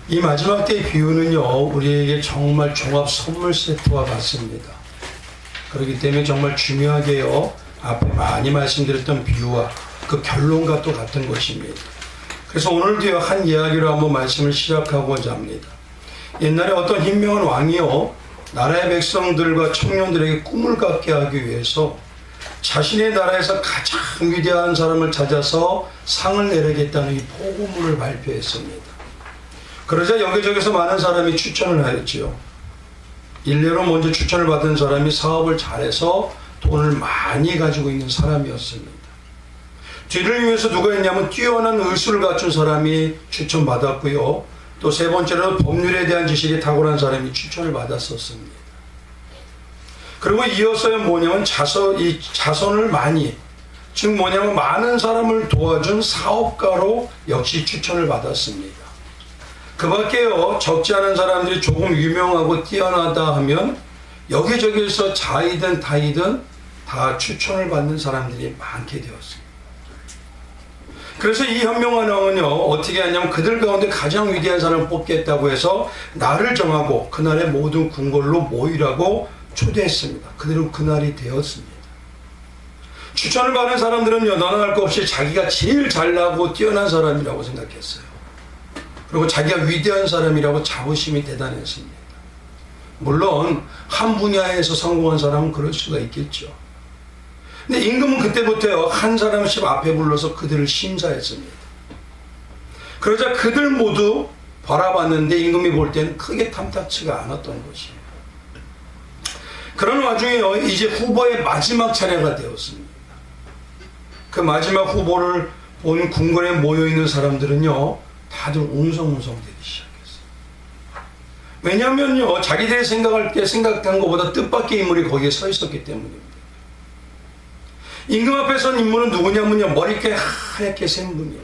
이 마지막 때의 비유는요, 우리에게 정말 종합 선물 세트와 같습니다. 그렇기 때문에 정말 중요하게요, 앞에 많이 말씀드렸던 비유와 그 결론과 또 같은 것입니다. 그래서 오늘도요, 한 이야기로 한번 말씀을 시작하고자 합니다. 옛날에 어떤 현명한 왕이요, 나라의 백성들과 청년들에게 꿈을 갖게 하기 위해서 자신의 나라에서 가장 위대한 사람을 찾아서 상을 내리겠다는 이 포고문을 발표했습니다. 그러자 여기저기서 많은 사람이 추천을 하였지요. 일례로 먼저 추천을 받은 사람이 사업을 잘해서 돈을 많이 가지고 있는 사람이었습니다. 뒤를 위해서 누가 있냐면 뛰어난 의술을 갖춘 사람이 추천받았고요. 또 세 번째로 법률에 대한 지식이 탁월한 사람이 추천을 받았었습니다. 그리고 이어서야 뭐냐면 이 자손을 많이, 즉 뭐냐면 많은 사람을 도와준 사업가로 역시 추천을 받았습니다. 그 밖에요, 적지 않은 사람들이 조금 유명하고 뛰어나다 하면 여기저기서 자이든 타이든 다 추천을 받는 사람들이 많게 되었습니다. 그래서 이 현명한 왕은요, 어떻게 하냐면 그들 가운데 가장 위대한 사람을 뽑겠다고 해서 날을 정하고 그날의 모든 궁궐로 모이라고 초대했습니다. 그대로 그날이 되었습니다. 추천을 받은 사람들은요, 너나 할 것 없이 자기가 제일 잘나고 뛰어난 사람이라고 생각했어요. 그리고 자기가 위대한 사람이라고 자부심이 대단했습니다. 물론 한 분야에서 성공한 사람은 그럴 수가 있겠죠. 근데 임금은 그때부터요, 한 사람씩 앞에 불러서 그들을 심사했습니다. 그러자 그들 모두 바라봤는데 임금이 볼 때는 크게 탐탁치가 않았던 것이에요. 그런 와중에요, 이제 후보의 마지막 차례가 되었습니다. 그 마지막 후보를 본 궁궐에 모여있는 사람들은요, 다들 웅성웅성되기 시작했어요. 왜냐하면요, 자기들이 생각한 것보다 뜻밖의 인물이 거기에 서 있었기 때문입니다. 임금 앞에 선 인물은 누구냐면요, 머리가 하얗게 센 분이에요.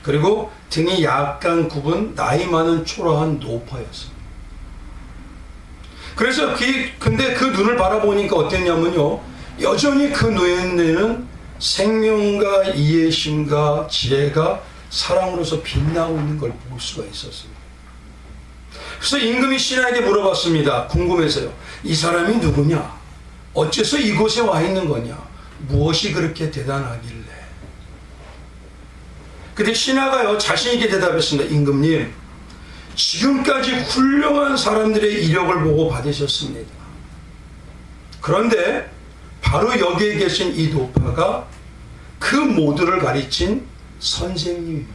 그리고 등이 약간 굽은 나이 많은 초라한 노파였습니다. 그래서 근데 그 눈을 바라보니까 어땠냐면요, 여전히 그 눈에는 생명과 이해심과 지혜가 사랑으로서 빛나고 있는 걸 볼 수가 있었습니다. 그래서 임금이 신하에게 물어봤습니다. 궁금해서요. 이 사람이 누구냐? 어째서 이곳에 와 있는 거냐? 무엇이 그렇게 대단하길래? 근데 신하가요, 자신있게 대답했습니다. 임금님, 지금까지 훌륭한 사람들의 이력을 보고 받으셨습니다. 그런데 바로 여기에 계신 이 노파가 그 모두를 가르친 선생님입니다.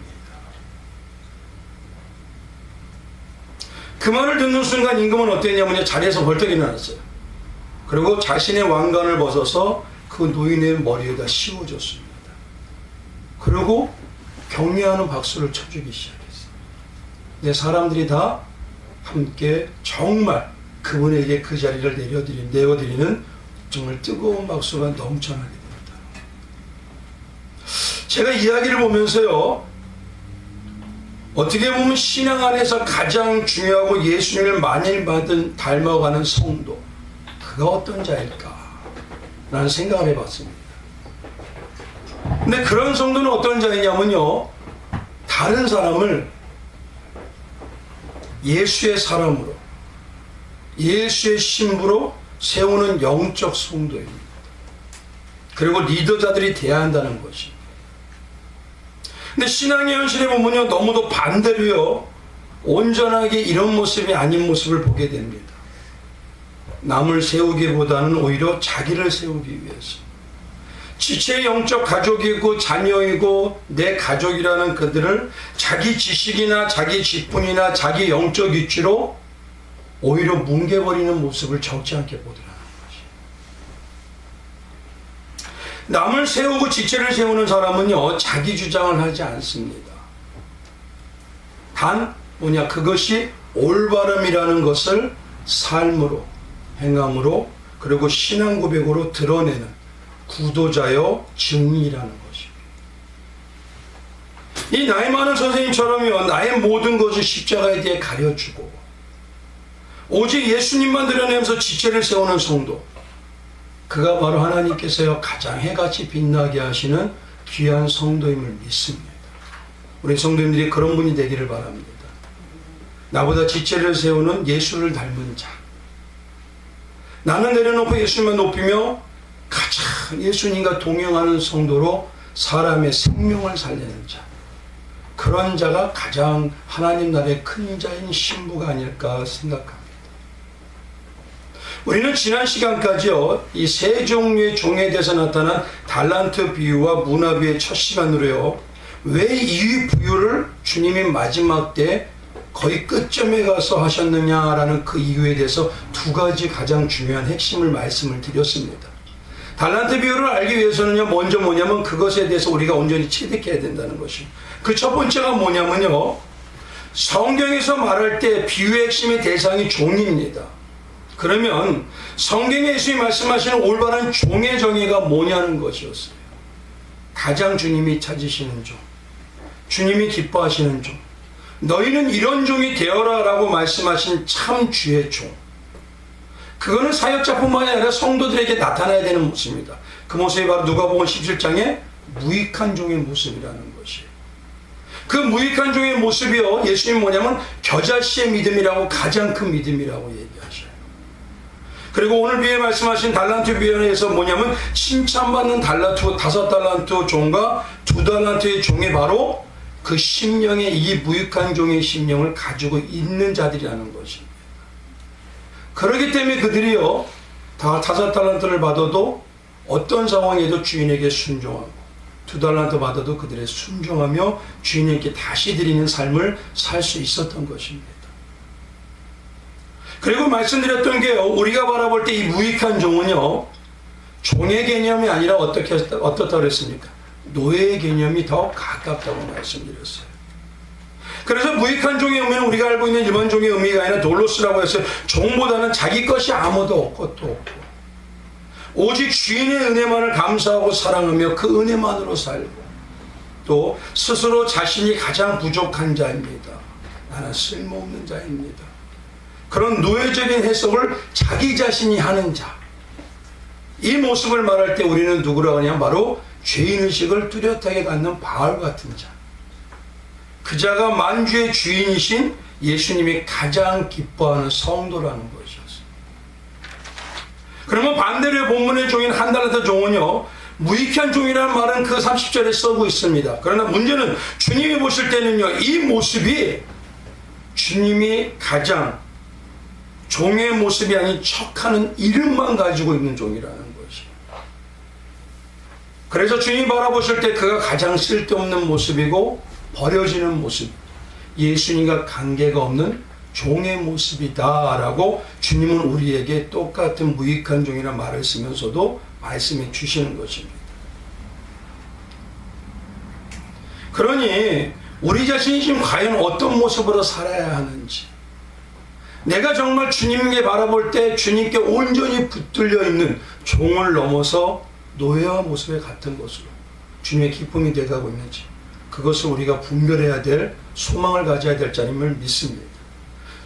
그 말을 듣는 순간 임금은 어땠냐면요, 자리에서 벌떡 일어났어요. 그리고 자신의 왕관을 벗어서 그 노인의 머리에다 씌워줬습니다. 그리고 격려하는 박수를 쳐주기 시작했어요. 네, 사람들이 다 함께 정말 그분에게 그 자리를 내어드리는 정말 뜨거운 박수가 넘쳐나게 됩니다. 제가 이야기를 보면서요, 어떻게 보면 신앙 안에서 가장 중요하고 예수님을 많이 닮아가는 성도, 그가 어떤 자일까? 라는 생각을 해봤습니다. 근데 그런 성도는 어떤 자이냐면요, 다른 사람을 예수의 사람으로, 예수의 신부로 세우는 영적 성도입니다. 그리고 리더자들이 돼야 한다는 것입니다. 근데 신앙의 현실에 보면요, 너무도 반대로요, 온전하게 이런 모습이 아닌 모습을 보게 됩니다. 남을 세우기보다는 오히려 자기를 세우기 위해서, 지체의 영적 가족이고 자녀이고 내 가족이라는 그들을 자기 지식이나 자기 직분이나 자기 영적 위치로 오히려 뭉개버리는 모습을 적지 않게 보더라는 것이. 남을 세우고 지체를 세우는 사람은요, 자기 주장을 하지 않습니다. 단 그것이 올바름이라는 것을 삶으로, 행함으로, 그리고 신앙 고백으로 드러내는 구도자요 증인이라는 것입니다. 이 나이 많은 선생님처럼요, 나의 모든 것을 십자가에 대해 가려주고 오직 예수님만 드러내면서 지체를 세우는 성도, 그가 바로 하나님께서요 가장 해같이 빛나게 하시는 귀한 성도임을 믿습니다. 우리 성도님들이 그런 분이 되기를 바랍니다. 나보다 지체를 세우는 예수를 닮은 자. 나는 내려놓고 예수님만 높이며 가장 예수님과 동행하는 성도로 사람의 생명을 살리는 자. 그런 자가 가장 하나님 나라의 큰 자인 신부가 아닐까 생각합니다. 우리는 지난 시간까지요, 이 세 종류의 종에 대해서 나타난 달란트 비유와 문화 비유의 첫 시간으로요, 왜 이 비유를 주님이 마지막 때 거의 끝점에 가서 하셨느냐라는 그 이유에 대해서 두 가지 가장 중요한 핵심을 말씀을 드렸습니다. 달란트 비유를 알기 위해서는요, 먼저 뭐냐면 그것에 대해서 우리가 온전히 체득해야 된다는 것이요. 그 첫 번째가 뭐냐면요, 성경에서 말할 때 비유의 핵심의 대상이 종입니다. 그러면 성경에 예수님이 말씀하시는 올바른 종의 정의가 뭐냐는 것이었어요. 가장 주님이 찾으시는 종, 주님이 기뻐하시는 종, 너희는 이런 종이 되어라 라고 말씀하신 참 주의 종. 그거는 사역자뿐만이 아니라 성도들에게 나타나야 되는 모습입니다. 그 모습이 바로 누가복음 17장의 무익한 종의 모습이라는 것이에요. 그 무익한 종의 모습이요, 예수님이 뭐냐면 겨자씨의 믿음이라고, 가장 큰 믿음이라고 얘기하셔요. 그리고 오늘 비유에 말씀하신 달란트 비유에서 뭐냐면 칭찬받는 달란트, 5달란트 종과 2달란트의 종이 바로 그 심령의, 이 무익한 종의 심령을 가지고 있는 자들이라는 것입니다. 그렇기 때문에 그들이요, 다 5달란트를 받아도 어떤 상황에도 주인에게 순종하고 2달란트 받아도 그들의 순종하며 주인에게 다시 드리는 삶을 살 수 있었던 것입니다. 그리고 말씀드렸던 게요, 우리가 바라볼 때 이 무익한 종은요, 종의 개념이 아니라 어떻다 그랬습니까? 노예의 개념이 더 가깝다고 말씀드렸어요. 그래서 무익한 종의 의미는 우리가 알고 있는 일반 종의 의미가 아니라 돌로스라고 했어요. 종보다는 자기 것이 아무도 없고 또 없고 오직 주인의 은혜만을 감사하고 사랑하며 그 은혜만으로 살고 또 스스로 자신이 가장 부족한 자입니다. 나는 쓸모없는 자입니다. 그런 노예적인 해석을 자기 자신이 하는 자. 이 모습을 말할 때 우리는 누구라고 하냐면 바로 죄인의식을 뚜렷하게 갖는 바알 같은 자. 그 자가 만주의 주인이신 예수님이 가장 기뻐하는 성도라는 것이었어요. 그러면 반대로 본문의 종인 1달란트 종은요, 무익한 종이라는 말은 그 30절에 쓰고 있습니다. 그러나 문제는 주님이 보실 때는요, 이 모습이 주님이 가장 종의 모습이 아닌 척하는 이름만 가지고 있는 종이라는 것이에요. 그래서 주님이 바라보실 때 그가 가장 쓸데없는 모습이고 버려지는 모습, 예수님과 관계가 없는 종의 모습이다 라고 주님은 우리에게 똑같은 무익한 종이라는 말을 쓰면서도 말씀해 주시는 것입니다. 그러니 우리 자신이 지금 과연 어떤 모습으로 살아야 하는지, 내가 정말 주님께 바라볼 때 주님께 온전히 붙들려 있는 종을 넘어서 노예와 모습에 같은 것으로 주님의 기쁨이 돼가고 있는지, 그것을 우리가 분별해야 될, 소망을 가져야 될 자임을 믿습니다.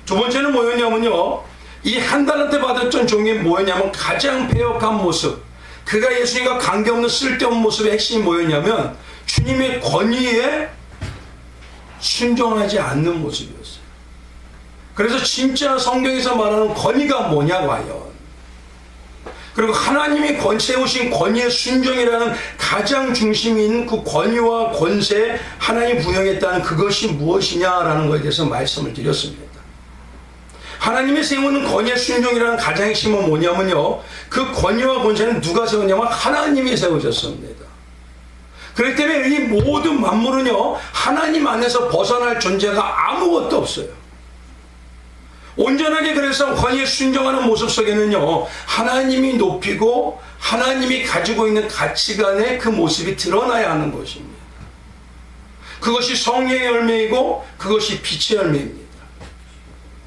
두 번째는 뭐였냐면요, 이 1달란트 받았던 종이 뭐였냐면 가장 패역한 모습, 그가 예수님과 관계없는 쓸데없는 모습의 핵심이 뭐였냐면 주님의 권위에 순종하지 않는 모습이었어요. 그래서 진짜 성경에서 말하는 권위가 뭐냐 과연, 그리고 하나님이 세우신 권위의 순종이라는 가장 중심이 있는 그 권위와 권세, 하나님이 부여했다는 그것이 무엇이냐라는 것에 대해서 말씀을 드렸습니다. 하나님이 세우는 권위의 순종이라는 가장 핵심은 뭐냐면요, 그 권위와 권세는 누가 세웠냐면 하나님이 세우셨습니다. 그렇기 때문에 이 모든 만물은요, 하나님 안에서 벗어날 존재가 아무것도 없어요. 온전하게 그래서 권위에 순종하는 모습 속에는요, 하나님이 높이고 하나님이 가지고 있는 가치관의 그 모습이 드러나야 하는 것입니다. 그것이 성령의 열매이고 그것이 빛의 열매입니다.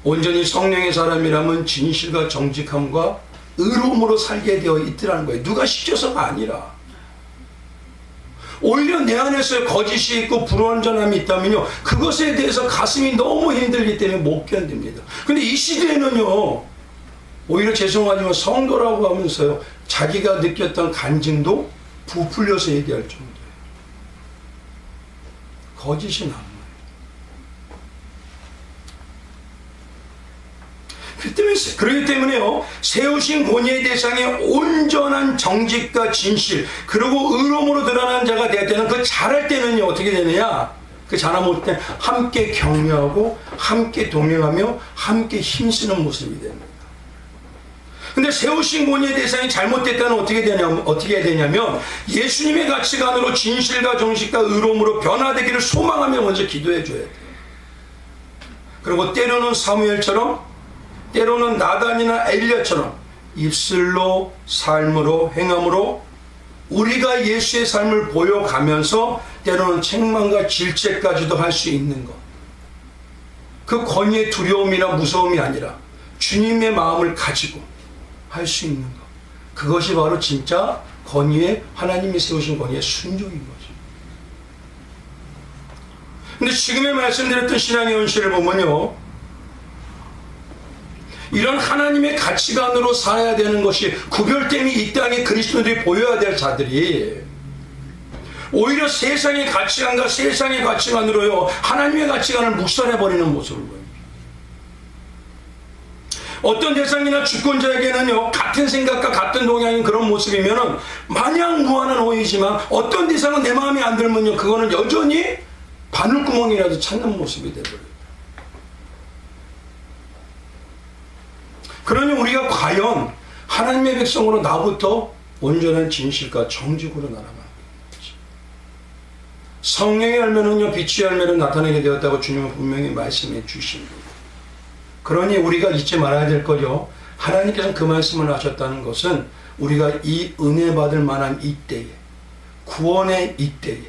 온전히 성령의 사람이라면 진실과 정직함과 의로움으로 살게 되어 있더라는 거예요. 누가 시켜서가 아니라. 오히려 내 안에서 거짓이 있고 불완전함이 있다면요, 그것에 대해서 가슴이 너무 힘들기 때문에 못 견딥니다. 근데 이 시대에는요, 오히려 죄송하지만 성도라고 하면서요, 자기가 느꼈던 간증도 부풀려서 얘기할 정도예요. 거짓이 남아요. 그렇기 때문에요, 세우신 권위의 대상이 온전한 정직과 진실 그리고 의로움으로 드러나는 자가 되어야 되는, 그 잘할 때는요 어떻게 되느냐, 그 잘하면 때 함께 격려하고 함께 동행하며 함께 힘쓰는 모습이 됩니다. 근데 세우신 권위의 대상이 잘못됐다는 어떻게 해야 되냐면 예수님의 가치관으로 진실과 정직과 의로움으로 변화되기를 소망하며 먼저 기도해 줘야 돼요. 그리고 때로는 사무엘처럼, 때로는 나단이나 엘리야처럼 입술로, 삶으로, 행함으로 우리가 예수의 삶을 보여가면서 때로는 책망과 질책까지도 할 수 있는 것, 그 권위의 두려움이나 무서움이 아니라 주님의 마음을 가지고 할 수 있는 것, 그것이 바로 진짜 권위의, 하나님이 세우신 권위의 순종인 거죠. 근데 지금의 말씀드렸던 신앙의 현실을 보면요, 이런 하나님의 가치관으로 살아야 되는 것이, 구별됨이 이 땅에 그리스도인들이 보여야 될 자들이 오히려 세상의 가치관과 세상의 가치관으로요 하나님의 가치관을 묵살해버리는 모습을 보여요. 어떤 대상이나 주권자에게는요 같은 생각과 같은 동향인 그런 모습이면은 마냥 무한한 호의지만, 어떤 대상은 내 마음에 안 들면요 그거는 여전히 바늘구멍이라도 찾는 모습이 되버려요. 그러니 우리가 과연 하나님의 백성으로 나부터 온전한 진실과 정직으로 날아가는 거죠. 성령의 열매는요 빛의 열매로 나타나게 되었다고 주님은 분명히 말씀해 주십니다. 그러니 우리가 잊지 말아야 될 거죠. 하나님께서 그 말씀을 하셨다는 것은 우리가 이 은혜 받을 만한 이때에, 구원의 이때에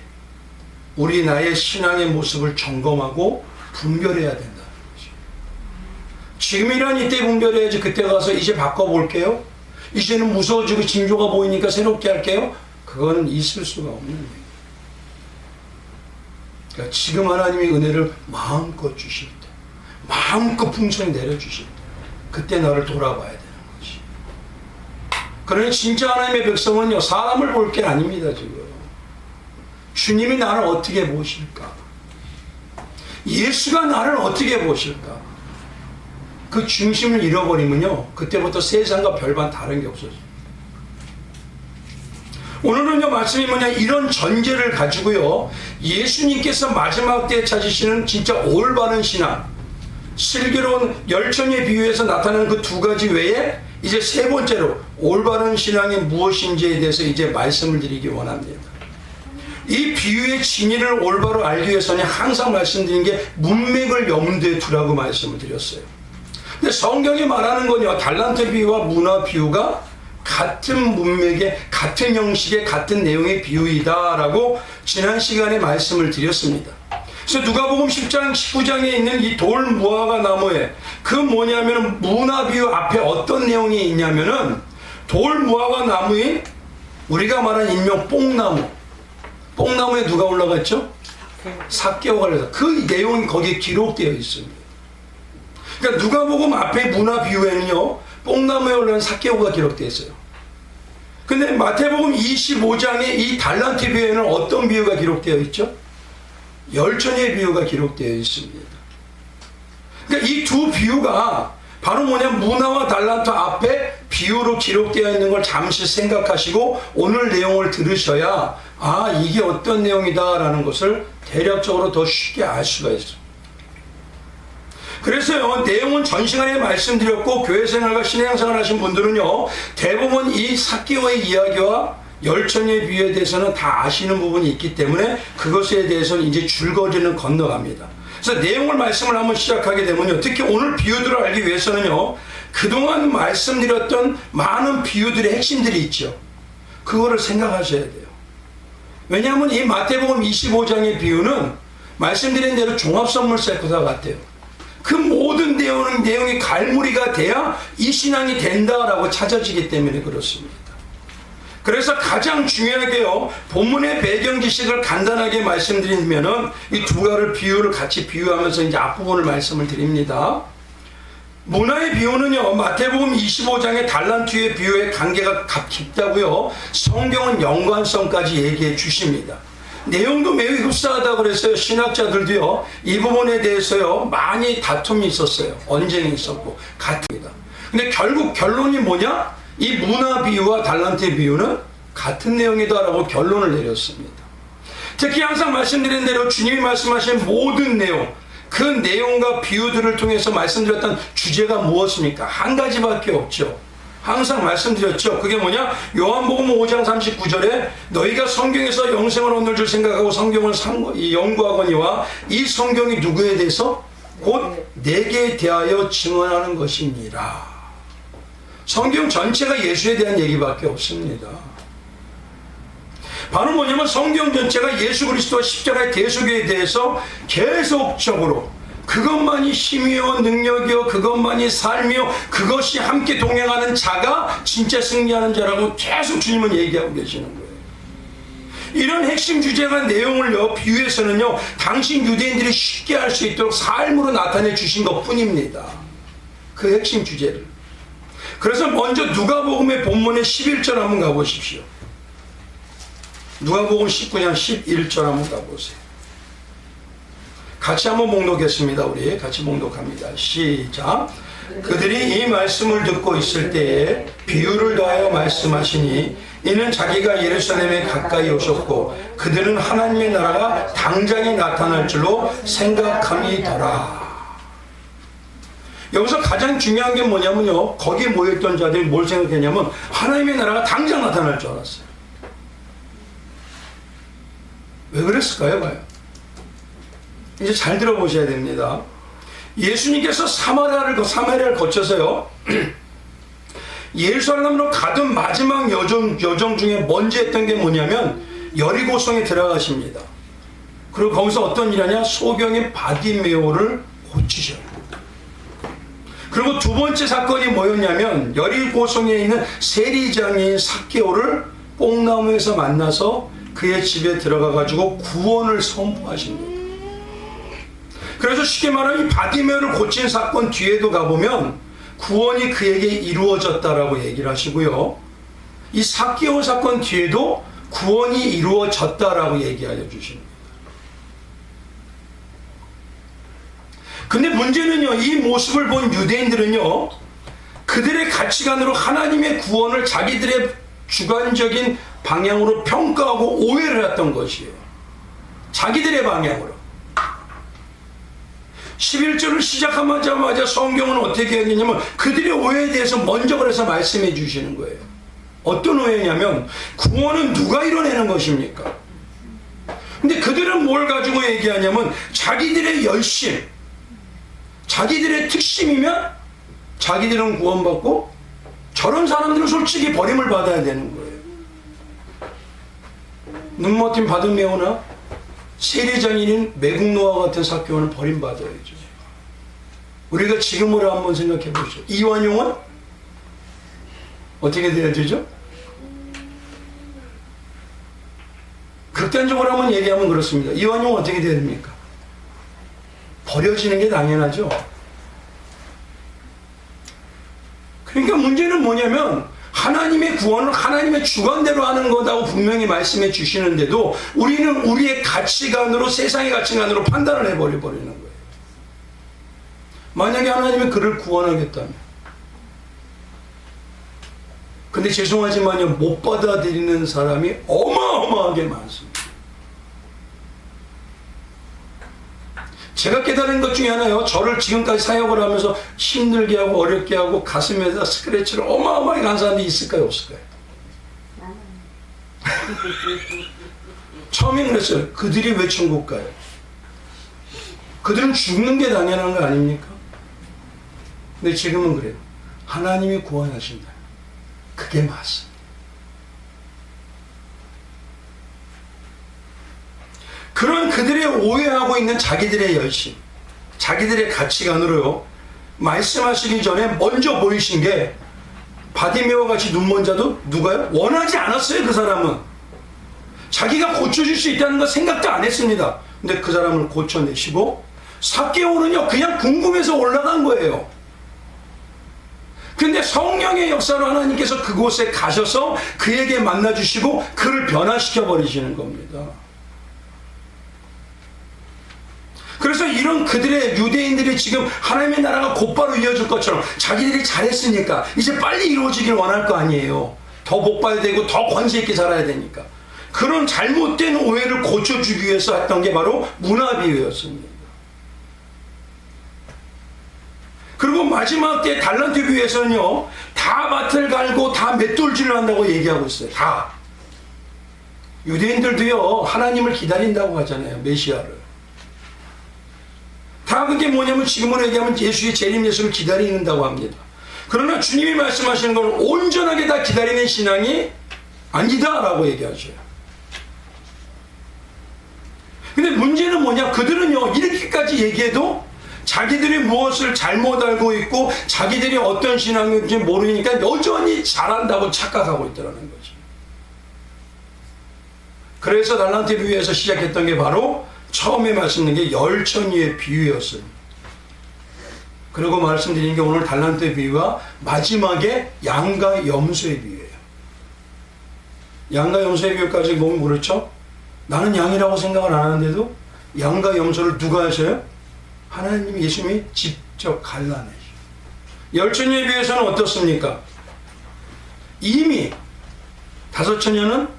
우리 나의 신앙의 모습을 점검하고 분별해야 된다는 거죠. 지금이란 이때 분별해야지 그때 가서 이제 바꿔볼게요, 이제는 무서워지고 징조가 보이니까 새롭게 할게요, 그거는 있을 수가 없는 거예요. 그러니까 지금 하나님의 은혜를 마음껏 주실 때, 마음껏 풍성히 내려주실 때, 그때 너를 돌아봐야 되는 거지. 그러니 진짜 하나님의 백성은요 사람을 볼 게 아닙니다. 지금 주님이 나를 어떻게 보실까, 예수가 나를 어떻게 보실까, 그 중심을 잃어버리면요 그때부터 세상과 별반 다른 게 없어져요. 오늘은요 말씀이 뭐냐, 이런 전제를 가지고요 예수님께서 마지막 때에 찾으시는 진짜 올바른 신앙, 슬기로운 열천의 비유에서 나타나는 그 두 가지 외에 이제 세 번째로 올바른 신앙이 무엇인지에 대해서 이제 말씀을 드리기 원합니다. 이 비유의 진리를 올바로 알기 위해서는 항상 말씀드린 게 문맥을 염두에 두라고 말씀을 드렸어요. 근데 성경이 말하는 건요 달란트 비유와 문화 비유가 같은 문맥의, 같은 형식의, 같은 내용의 비유이다라고 지난 시간에 말씀을 드렸습니다. 그래서 누가복음 10장 19장에 있는 이 돌 무화과 나무에, 그 뭐냐면은 문화 비유 앞에 어떤 내용이 있냐면은 돌 무화과 나무인 우리가 말하는 일명 뽕나무, 뽕나무에 누가 올라갔죠? 삭개오가 올라서 그 내용이 거기에 기록되어 있습니다. 그러니까 누가복음 앞에 문화 비유에는요 뽕나무에 올라간 삭개오가 기록되어 있어요. 근데 마태복음 25장에 이 달란트 비유에는 어떤 비유가 기록되어 있죠? 열천의 비유가 기록되어 있습니다. 그러니까 이 두 비유가 바로 뭐냐, 문화와 달란트 앞에 비유로 기록되어 있는 걸 잠시 생각하시고 오늘 내용을 들으셔야 아 이게 어떤 내용이다 라는 것을 대략적으로 더 쉽게 알 수가 있어요. 그래서요 내용은 전 시간에 말씀드렸고 교회생활과 신앙생활 하신 분들은요 대부분 이 삭개오의 이야기와 열천의 비유에 대해서는 다 아시는 부분이 있기 때문에 그것에 대해서는 이제 줄거리는 건너갑니다. 그래서 내용을 말씀을 한번 시작하게 되면요 특히 오늘 비유들을 알기 위해서는요 그동안 말씀드렸던 많은 비유들의 핵심들이 있죠. 그거를 생각하셔야 돼요. 왜냐하면 이 마태복음 25장의 비유는 말씀드린 대로 종합선물 세트와 같아요. 그 모든 내용이 갈무리가 돼야 이 신앙이 된다라고 찾아지기 때문에 그렇습니다. 그래서 가장 중요하게요 본문의 배경 지식을 간단하게 말씀드리면은 이 두 가지 비유를 같이 비유하면서 이제 앞부분을 말씀을 드립니다. 문화의 비유는요 마태복음 25장의 달란트의 비유의 관계가 깊다고요 성경은 연관성까지 얘기해 주십니다. 내용도 매우 흡사하다고 그랬어요. 신학자들도요, 이 부분에 대해서요, 많이 다툼이 있었어요. 언쟁이 있었고, 같습니다. 근데 결국 결론이 뭐냐? 이 문화 비유와 달란트의 비유는 같은 내용이다라고 결론을 내렸습니다. 특히 항상 말씀드린 대로 주님이 말씀하신 모든 내용, 그 내용과 비유들을 통해서 말씀드렸던 주제가 무엇입니까? 한 가지밖에 없죠. 항상 말씀드렸죠. 그게 뭐냐? 요한복음 5장 39절에 너희가 성경에서 영생을 얻는 줄 생각하고 성경을 연구하거니와 이 성경이 누구에 대해서? 곧 내게 대하여 증언하는 것입니다. 성경 전체가 예수에 대한 얘기밖에 없습니다. 바로 뭐냐면 성경 전체가 예수 그리스도와 십자가의 대속에 대해서 계속적으로 그것만이 힘이요 능력이요 그것만이 삶이요 그것이 함께 동행하는 자가 진짜 승리하는 자라고 계속 주님은 얘기하고 계시는 거예요. 이런 핵심 주제가 내용을요, 비유에서는요, 당신 유대인들이 쉽게 할 수 있도록 삶으로 나타내 주신 것 뿐입니다. 그 핵심 주제를. 그래서 먼저 누가복음의 본문의 11절 한번 가보십시오. 누가복음 19장 11절 한번 가보세요. 같이 한번 봉독했습니다. 우리 같이 봉독합니다. 시작. 그들이 이 말씀을 듣고 있을 때에 비유를 더하여 말씀하시니 이는 자기가 예루살렘에 가까이 오셨고 그들은 하나님의 나라가 당장에 나타날 줄로 생각함이더라. 여기서 가장 중요한 게 뭐냐면요, 거기에 모여있던 자들이 뭘 생각했냐면 하나님의 나라가 당장 나타날 줄 알았어요. 왜 그랬을까요? 봐요. 이제 잘 들어보셔야 됩니다. 예수님께서 사마리아를 거쳐서요, 예루살렘으로 가던 마지막 여정 중에 먼저 했던 게 뭐냐면 여리고성에 들어가십니다. 그리고 거기서 어떤 일 하냐? 소경인 바디메오를 고치셔요. 그리고 두 번째 사건이 뭐였냐면 여리고성에 있는 세리장인 삭개오를 뽕나무에서 만나서 그의 집에 들어가 가지고 구원을 선포하십니다. 그래서 쉽게 말하면 이 바디메오를 고친 사건 뒤에도 가보면 구원이 그에게 이루어졌다라고 얘기를 하시고요, 이 삭개오 사건 뒤에도 구원이 이루어졌다라고 얘기하여 주십니다. 근데 문제는요, 이 모습을 본 유대인들은요, 그들의 가치관으로 하나님의 구원을 자기들의 주관적인 방향으로 평가하고 오해를 했던 것이에요. 자기들의 방향으로. 11절을 시작하자마자 성경은 어떻게 했냐면 그들의 오해에 대해서 먼저 그래서 말씀해 주시는 거예요. 어떤 오해냐면 구원은 누가 이뤄내는 것입니까? 근데 그들은 뭘 가지고 얘기하냐면 자기들의 열심, 자기들의 특심이면 자기들은 구원받고 저런 사람들은 솔직히 버림을 받아야 되는 거예요. 눈먼 바드메오나 세리장인인 매국노와 같은 삭개오는 버림받아야죠. 우리가 지금으로 한번 생각해 보시죠. 이완용은 어떻게 돼야 되죠? 극단적으로 한번 얘기하면 그렇습니다. 이완용은 어떻게 돼야 됩니까? 버려지는 게 당연하죠. 그러니까 문제는 뭐냐면 하나님의 구원을 하나님의 주관대로 하는 거다고 분명히 말씀해 주시는데도 우리는 우리의 가치관으로, 세상의 가치관으로 판단을 해버리는 거예요. 만약에 하나님이 그를 구원하겠다면, 근데 죄송하지만요, 못 받아들이는 사람이 어마어마하게 많습니다. 제가 깨달은 것 중에 하나요, 저를 지금까지 사역을 하면서 힘들게 하고 어렵게 하고 가슴에다 스크래치를 어마어마하게 간 사람이 있을까요, 없을까요? 처음엔 그랬어요. 그들이 왜 천국 가요? 그들은 죽는 게 당연한 거 아닙니까? 근데 지금은 그래요. 하나님이 구원하신다. 그게 맞습니다. 그런 그들의 오해하고 있는 자기들의 열심, 자기들의 가치관으로요, 말씀하시기 전에 먼저 보이신 게 바디메오와 같이 눈먼 자도 누가요? 원하지 않았어요. 그 사람은 자기가 고쳐줄 수 있다는 거 생각도 안 했습니다. 근데 그 사람을 고쳐내시고, 삭개오는요 그냥 궁금해서 올라간 거예요. 근데 성령의 역사로 하나님께서 그곳에 가셔서 그에게 만나주시고 그를 변화시켜 버리시는 겁니다. 이런 그들의 유대인들이 지금 하나님의 나라가 곧바로 이어질 것처럼 자기들이 잘했으니까 이제 빨리 이루어지길 원할 거 아니에요. 더 복발되고 더 권세 있게 살아야 되니까. 그런 잘못된 오해를 고쳐주기 위해서 했던 게 바로 문화 비유였습니다. 그리고 마지막 때 달란트 비유에서는요, 다 밭을 갈고 다 맷돌질을 한다고 얘기하고 있어요. 다. 유대인들도요, 하나님을 기다린다고 하잖아요. 메시아를. 다 그게 뭐냐면 지금으로 얘기하면 예수의 재림 예수를 기다린다고 합니다. 그러나 주님이 말씀하시는 건 온전하게 다 기다리는 신앙이 아니다라고 얘기하셔요. 근데 문제는 뭐냐? 그들은요, 이렇게까지 얘기해도 자기들이 무엇을 잘못 알고 있고 자기들이 어떤 신앙인지 모르니까 여전히 잘한다고 착각하고 있더라는 거죠. 그래서 달란트 비유에서 시작했던 게 바로 처음에 말씀드린 게 열천이의 비유였어요. 그리고 말씀드린 게 오늘 달란트 비유와 마지막에 양과 염소의 비유예요. 양과 염소의 비유까지 보면 그렇죠? 나는 양이라고 생각을 안 하는데도 양과 염소를 누가 하셔요? 하나님 예수님이 직접 갈라내셔. 열천이에 비해서는 어떻습니까? 이미 5처녀는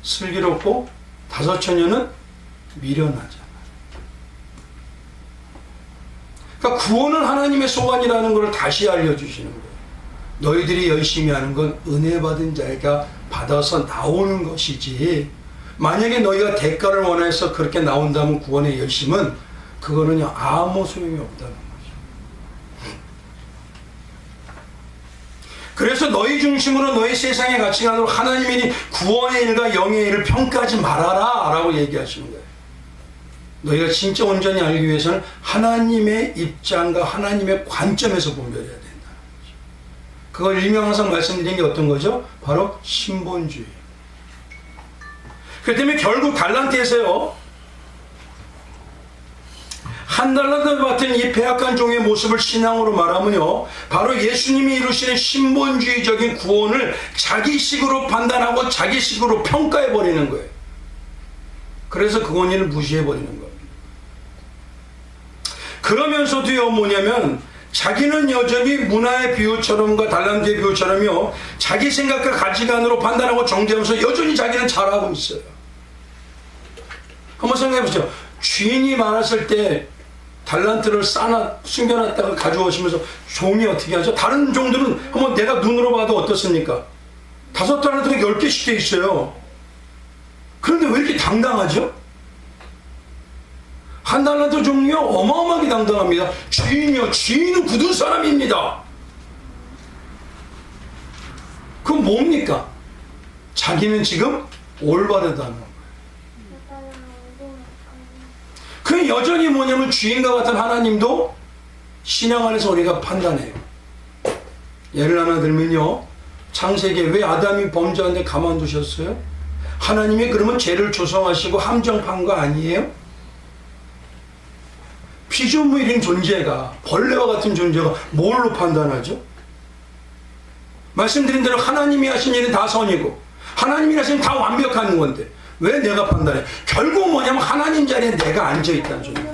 슬기롭고 5처녀는 미련하잖아. 그러니까 구원은 하나님의 소관이라는 것을 다시 알려주시는 거예요. 너희들이 열심히 하는 건 은혜 받은 자가 받아서 나오는 것이지, 만약에 너희가 대가를 원해서 그렇게 나온다면 구원의 열심은 그거는요, 아무 소용이 없다는 거죠. 그래서 너희 중심으로 너희 세상의 가치관으로 하나님이 구원의 일과 영의 일을 평가하지 말아라 라고 얘기하시는 거예요. 너희가 진짜 온전히 알기 위해서는 하나님의 입장과 하나님의 관점에서 분별해야 된다는 거죠. 그걸 일명 항상 말씀드린 게 어떤 거죠? 바로 신본주의. 그렇기 때문에 결국 달란트에서요, 한 달란트 같은 이 패악한 종의 모습을 신앙으로 말하면요, 바로 예수님이 이루시는 신본주의적인 구원을 자기식으로 판단하고 자기식으로 평가해버리는 거예요. 그래서 그 원인을 무시해버리는 겁니다. 그러면서도요, 뭐냐면 자기는 여전히 문화의 비유처럼과 달란트의 비유처럼요, 자기 생각과 가치관으로 판단하고 정죄하면서 여전히 자기는 잘하고 있어요. 한번 생각해보세요. 주인이 많았을 때 달란트를 숨겨놨다가 가져오시면서 종이 어떻게 하죠? 다른 종들은 한번 내가 눈으로 봐도 어떻습니까? 5달란트가 10개씩 돼 있어요. 그런데 왜 이렇게 당당하죠? 한 달란트 종이요, 어마어마하게 당당합니다. 주인은 굳은 사람입니다. 그건 뭡니까? 자기는 지금 올바르다는 거예요. 그 여전히 뭐냐면 주인과 같은 하나님도 신앙 안에서 우리가 판단해요. 예를 하나 들면요, 창세기에 왜 아담이 범죄하는데 가만두셨어요? 하나님이 그러면 죄를 조성하시고 함정판 거 아니에요? 피조물인 존재가, 벌레와 같은 존재가 뭘로 판단하죠? 말씀드린 대로 하나님이 하신 일은 다 선이고 하나님이 하신 일은 다 완벽한 건데 왜 내가 판단해? 결국 뭐냐면 하나님 자리에 내가 앉아있다는 소리예요.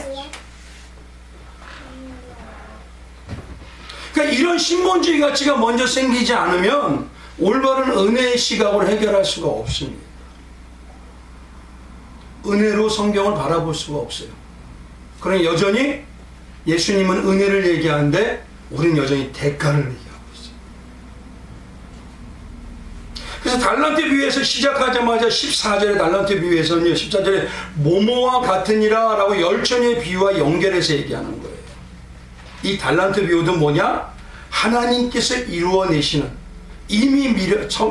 그러니까 이런 신본주의 가치가 먼저 생기지 않으면 올바른 은혜의 시각으로 해결할 수가 없습니다. 은혜로 성경을 바라볼 수가 없어요. 그러니 여전히 예수님은 은혜를 얘기하는데 우리는 여전히 대가를 얘기하고 있어요. 그래서 달란트 비유에서 시작하자마자 14절의 달란트 비유에서는요, 14절에 모모와 같으니라 라고 열천의 비유와 연결해서 얘기하는 거예요. 이 달란트 비유도 뭐냐? 하나님께서 이루어내시는 이미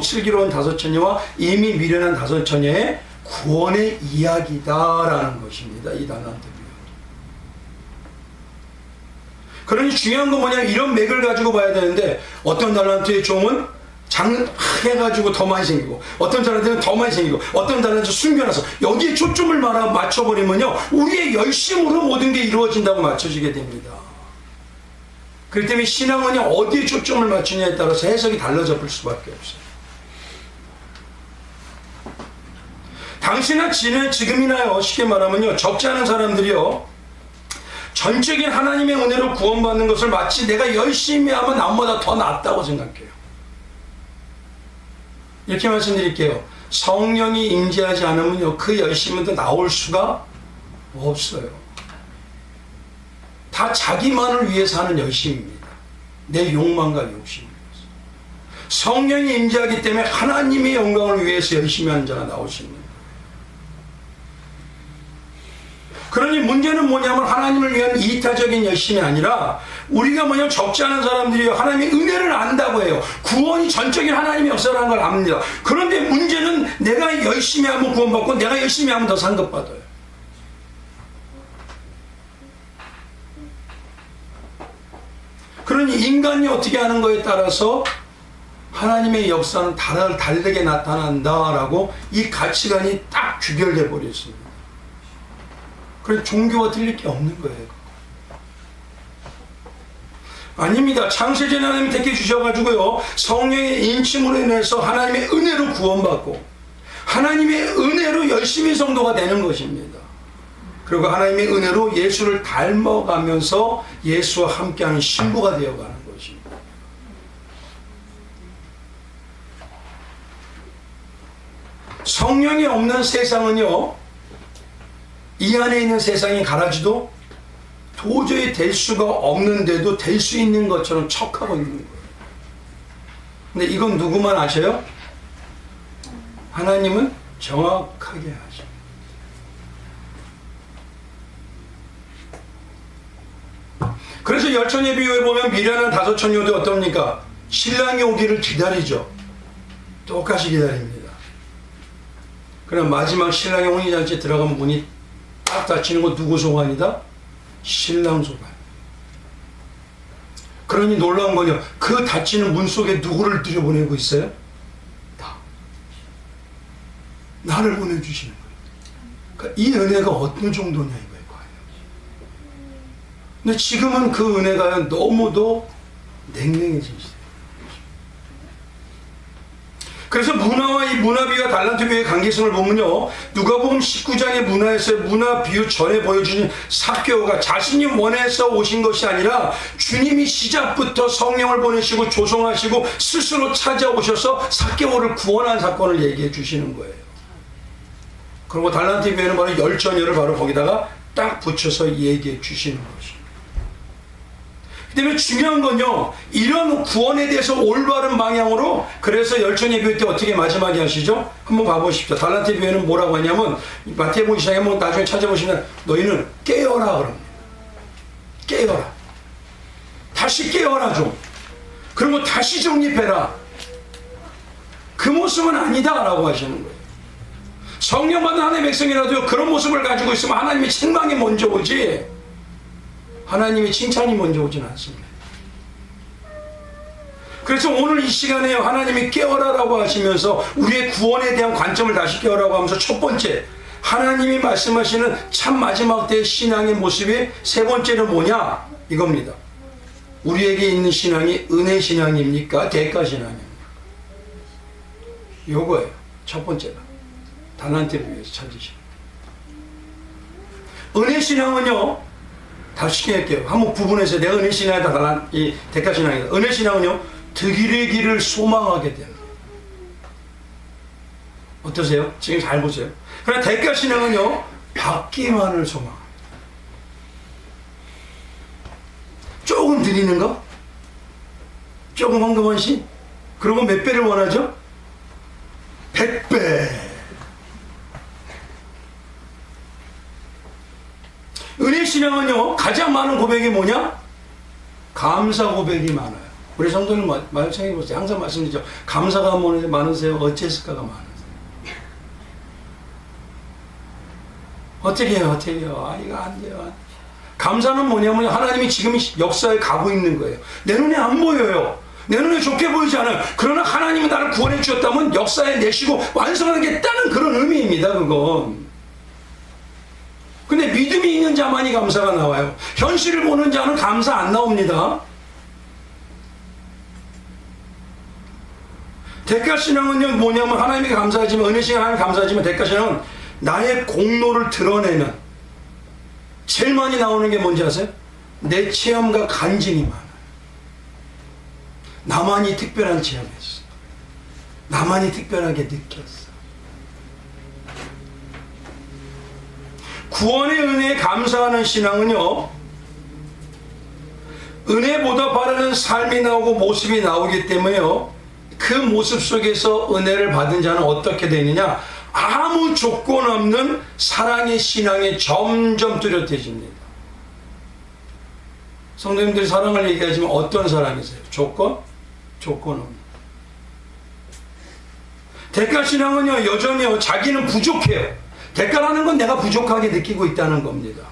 슬기로운 5처녀와 이미 미련한 5처녀의 구원의 이야기다라는 것입니다. 이 달란트 비유. 그러니 중요한 건 뭐냐, 이런 맥을 가지고 봐야 되는데, 어떤 달란트의 종은 장해가지고 더 많이 생기고, 어떤 달란트는 더 많이 생기고, 어떤 달란트는 숨겨놔서 여기에 초점을 맞춰버리면요, 우리의 열심으로 모든 게 이루어진다고 맞춰지게 됩니다. 그렇기 때문에 신앙은 어디에 초점을 맞추냐에 따라서 해석이 달라져 볼 수밖에 없어요. 당시나 지금이나요, 쉽게 말하면요, 적지 않은 사람들이요, 전적인 하나님의 은혜로 구원받는 것을 마치 내가 열심히 하면 남보다 더 낫다고 생각해요. 이렇게 말씀드릴게요. 성령이 임재하지 않으면요, 그 열심은 나올 수가 없어요. 다 자기만을 위해서 하는 열심입니다. 내 욕망과 욕심을 위해서. 성령이 임재하기 때문에 하나님의 영광을 위해서 열심히 하는 자가 나오십니다. 그러니 문제는 뭐냐면 하나님을 위한 이타적인 열심이 아니라 우리가 뭐냐면 적지 않은 사람들이 하나님의 은혜를 안다고 해요. 구원이 전적인 하나님의 역사라는 걸 압니다. 그런데 문제는 내가 열심히 하면 구원받고 내가 열심히 하면 더 상급받아요. 그러니 인간이 어떻게 하는 거에 따라서 하나님의 역사는 다르게 나타난다라고 이 가치관이 딱 규결돼 버렸습니다. 그래서 종교와 틀릴 게 없는 거예요. 아닙니다. 창세전에 하나님이 택해 주셔가지고요, 성령의 인침으로 인해서 하나님의 은혜로 구원받고 하나님의 은혜로 열심히 성도가 되는 것입니다. 그리고 하나님의 은혜로 예수를 닮아가면서 예수와 함께하는 신부가 되어가는 것입니다. 성령이 없는 세상은요, 이 안에 있는 세상이 가라지도 도저히 될 수가 없는데도 될 수 있는 것처럼 척하고 있는 거예요. 근데 이건 누구만 아셔요? 하나님은 정확하게 아십니다. 그래서 열처예비후에 보면 미련한 5처녀도 어떻습니까? 신랑이 오기를 기다리죠. 똑같이 기다립니다. 그럼 마지막 신랑의 혼인잔치에 들어가면 문이 딱 닫히는 거 누구 소관이다? 신랑 소관. 그러니 놀라운 거죠. 그 닫히는 문 속에 누구를 들여보내고 있어요? 나. 나를 보내주시는 거예요. 그러니까 이 은혜가 어떤 정도냐 이거예요. 근데 지금은 그 은혜가 너무도 냉랭해진 시대예요. 그래서 문화와 이 문화비유와 달란트 비유의 관계성을 보면요, 누가복음 19장의 문화에서 문화 비유 전에 보여주신 삭개오가 자신이 원해서 오신 것이 아니라 주님이 시작부터 성령을 보내시고 조성하시고 스스로 찾아오셔서 삭개오를 구원한 사건을 얘기해 주시는 거예요. 그리고 달란트 비유에는 바로 열처녀를 바로 거기다가 딱 붙여서 얘기해 주시는 것입니다. 그다음에 중요한 건요, 이런 구원에 대해서 올바른 방향으로, 그래서 열처녀 비유 때 어떻게 마지막에 하시죠? 한번 봐보십시오. 달란트 비유는 뭐라고 하냐면 마태복음 2장에 한번 나중에 찾아보시면 너희는 깨어라 그럽니다. 깨어라. 다시 깨어라 좀. 그리고 다시 정립해라. 그 모습은 아니다 라고 하시는 거예요. 성령 받은 하나님의 백성이라도 그런 모습을 가지고 있으면 하나님의 책망이 먼저 오지 하나님의 칭찬이 먼저 오진 않습니다. 그래서 오늘 이 시간에 하나님이 깨어라라고 하시면서 우리의 구원에 대한 관점을 다시 깨어라고 하면서 첫 번째, 하나님이 말씀하시는 참 마지막 때의 신앙의 모습이 세 번째는 뭐냐? 이겁니다. 우리에게 있는 신앙이 은혜 신앙입니까? 대가 신앙입니까? 요거예요. 첫 번째가. 달란트를 위해서 찾으시는. 은혜 신앙은요, 다시 얘기할게요. 한번 구분해서 내가 은혜 신앙이다, 이 대가 신앙이다. 은혜 신앙은요, 득일의 길을 소망하게 됩니다. 어떠세요? 지금 잘 보세요. 그러나 대가 신앙은요, 받기만을 소망합니다. 조금 드리는 거? 조금 헌금한 시? 그리고 몇 배를 원하죠? 100배. 은혜 신앙은요, 가장 많은 고백이 뭐냐? 감사 고백이 많아요. 우리 성도님 말씀해 보세요. 항상 말씀드리죠. 감사가 많으세요? 어째서가가 많으세요? 어떻게 해요? 어떻게 해요? 아, 이거 안 돼요. 감사는 뭐냐면 하나님이 지금 역사에 가고 있는 거예요. 내 눈에 안 보여요. 내 눈에 좋게 보이지 않아요. 그러나 하나님은 나를 구원해 주셨다면 역사에 내시고 완성하겠다는 그런 의미입니다. 그건. 근데 믿음이 있는 자만이 감사가 나와요. 현실을 보는 자는 감사 안 나옵니다. 대가신앙은요, 뭐냐면 하나님께 감사하지만, 은혜신앙 하나님 감사하지만, 대가신앙은 나의 공로를 드러내는, 제일 많이 나오는 게 뭔지 아세요? 내 체험과 간증이 많아요. 나만이 특별한 체험했어. 나만이 특별하게 느꼈어. 구원의 은혜에 감사하는 신앙은요, 은혜보다 바라는 삶이 나오고 모습이 나오기 때문에요, 그 모습 속에서 은혜를 받은 자는 어떻게 되느냐? 아무 조건 없는 사랑의 신앙이 점점 뚜렷해집니다. 성도님들이 사랑을 얘기하지만 어떤 사랑이세요? 조건? 조건 없는. 대가 신앙은요, 여전히요, 자기는 부족해요. 대가라는 건 내가 부족하게 느끼고 있다는 겁니다.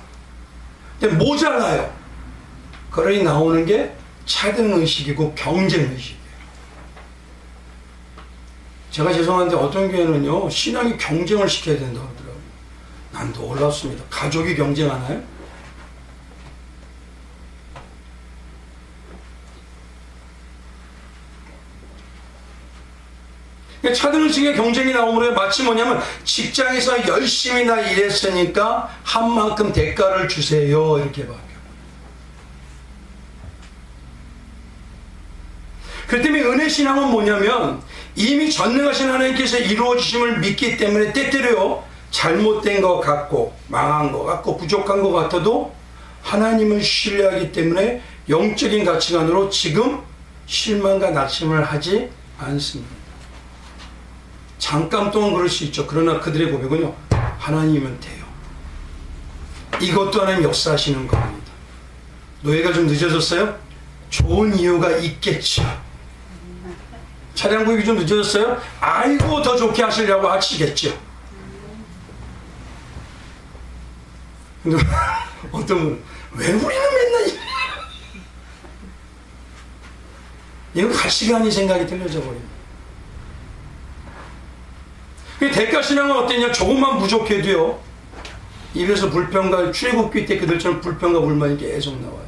근데 모자라요. 그러니 나오는 게 차등의식이고 경쟁의식이에요. 제가 죄송한데 어떤 교회는요, 신앙이 경쟁을 시켜야 된다고 하더라고요. 난 놀랍습니다. 가족이 경쟁하나요? 차등의식의 경쟁이 나오므로 마치 뭐냐면 직장에서 열심히 나 일했으니까 한 만큼 대가를 주세요, 이렇게 봐요. 그렇기 때문에 은혜신앙은 뭐냐면 이미 전능하신 하나님께서 이루어주심을 믿기 때문에 때때로요, 잘못된 것 같고 망한 것 같고 부족한 것 같아도 하나님을 신뢰하기 때문에 영적인 가치관으로 지금 실망과 낙심을 하지 않습니다. 잠깐 동안 그럴 수 있죠. 그러나 그들의 고백은요, 하나님이면 돼요. 이것도 하나님 역사하시는 겁니다. 노예가 좀 늦어졌어요? 좋은 이유가 있겠죠. 차량 구입이 좀 늦어졌어요? 아이고 더 좋게 하시려고 하시겠죠. 근데 어떤 분은 왜 우리는 맨날 이거 갈 시간이 생각이 들려져 버립니다. 대가 신앙은 어땠냐? 조금만 부족해도요, 입에서 불평과 출애굽기 때 그들처럼 불평과 불만이 계속 나와요.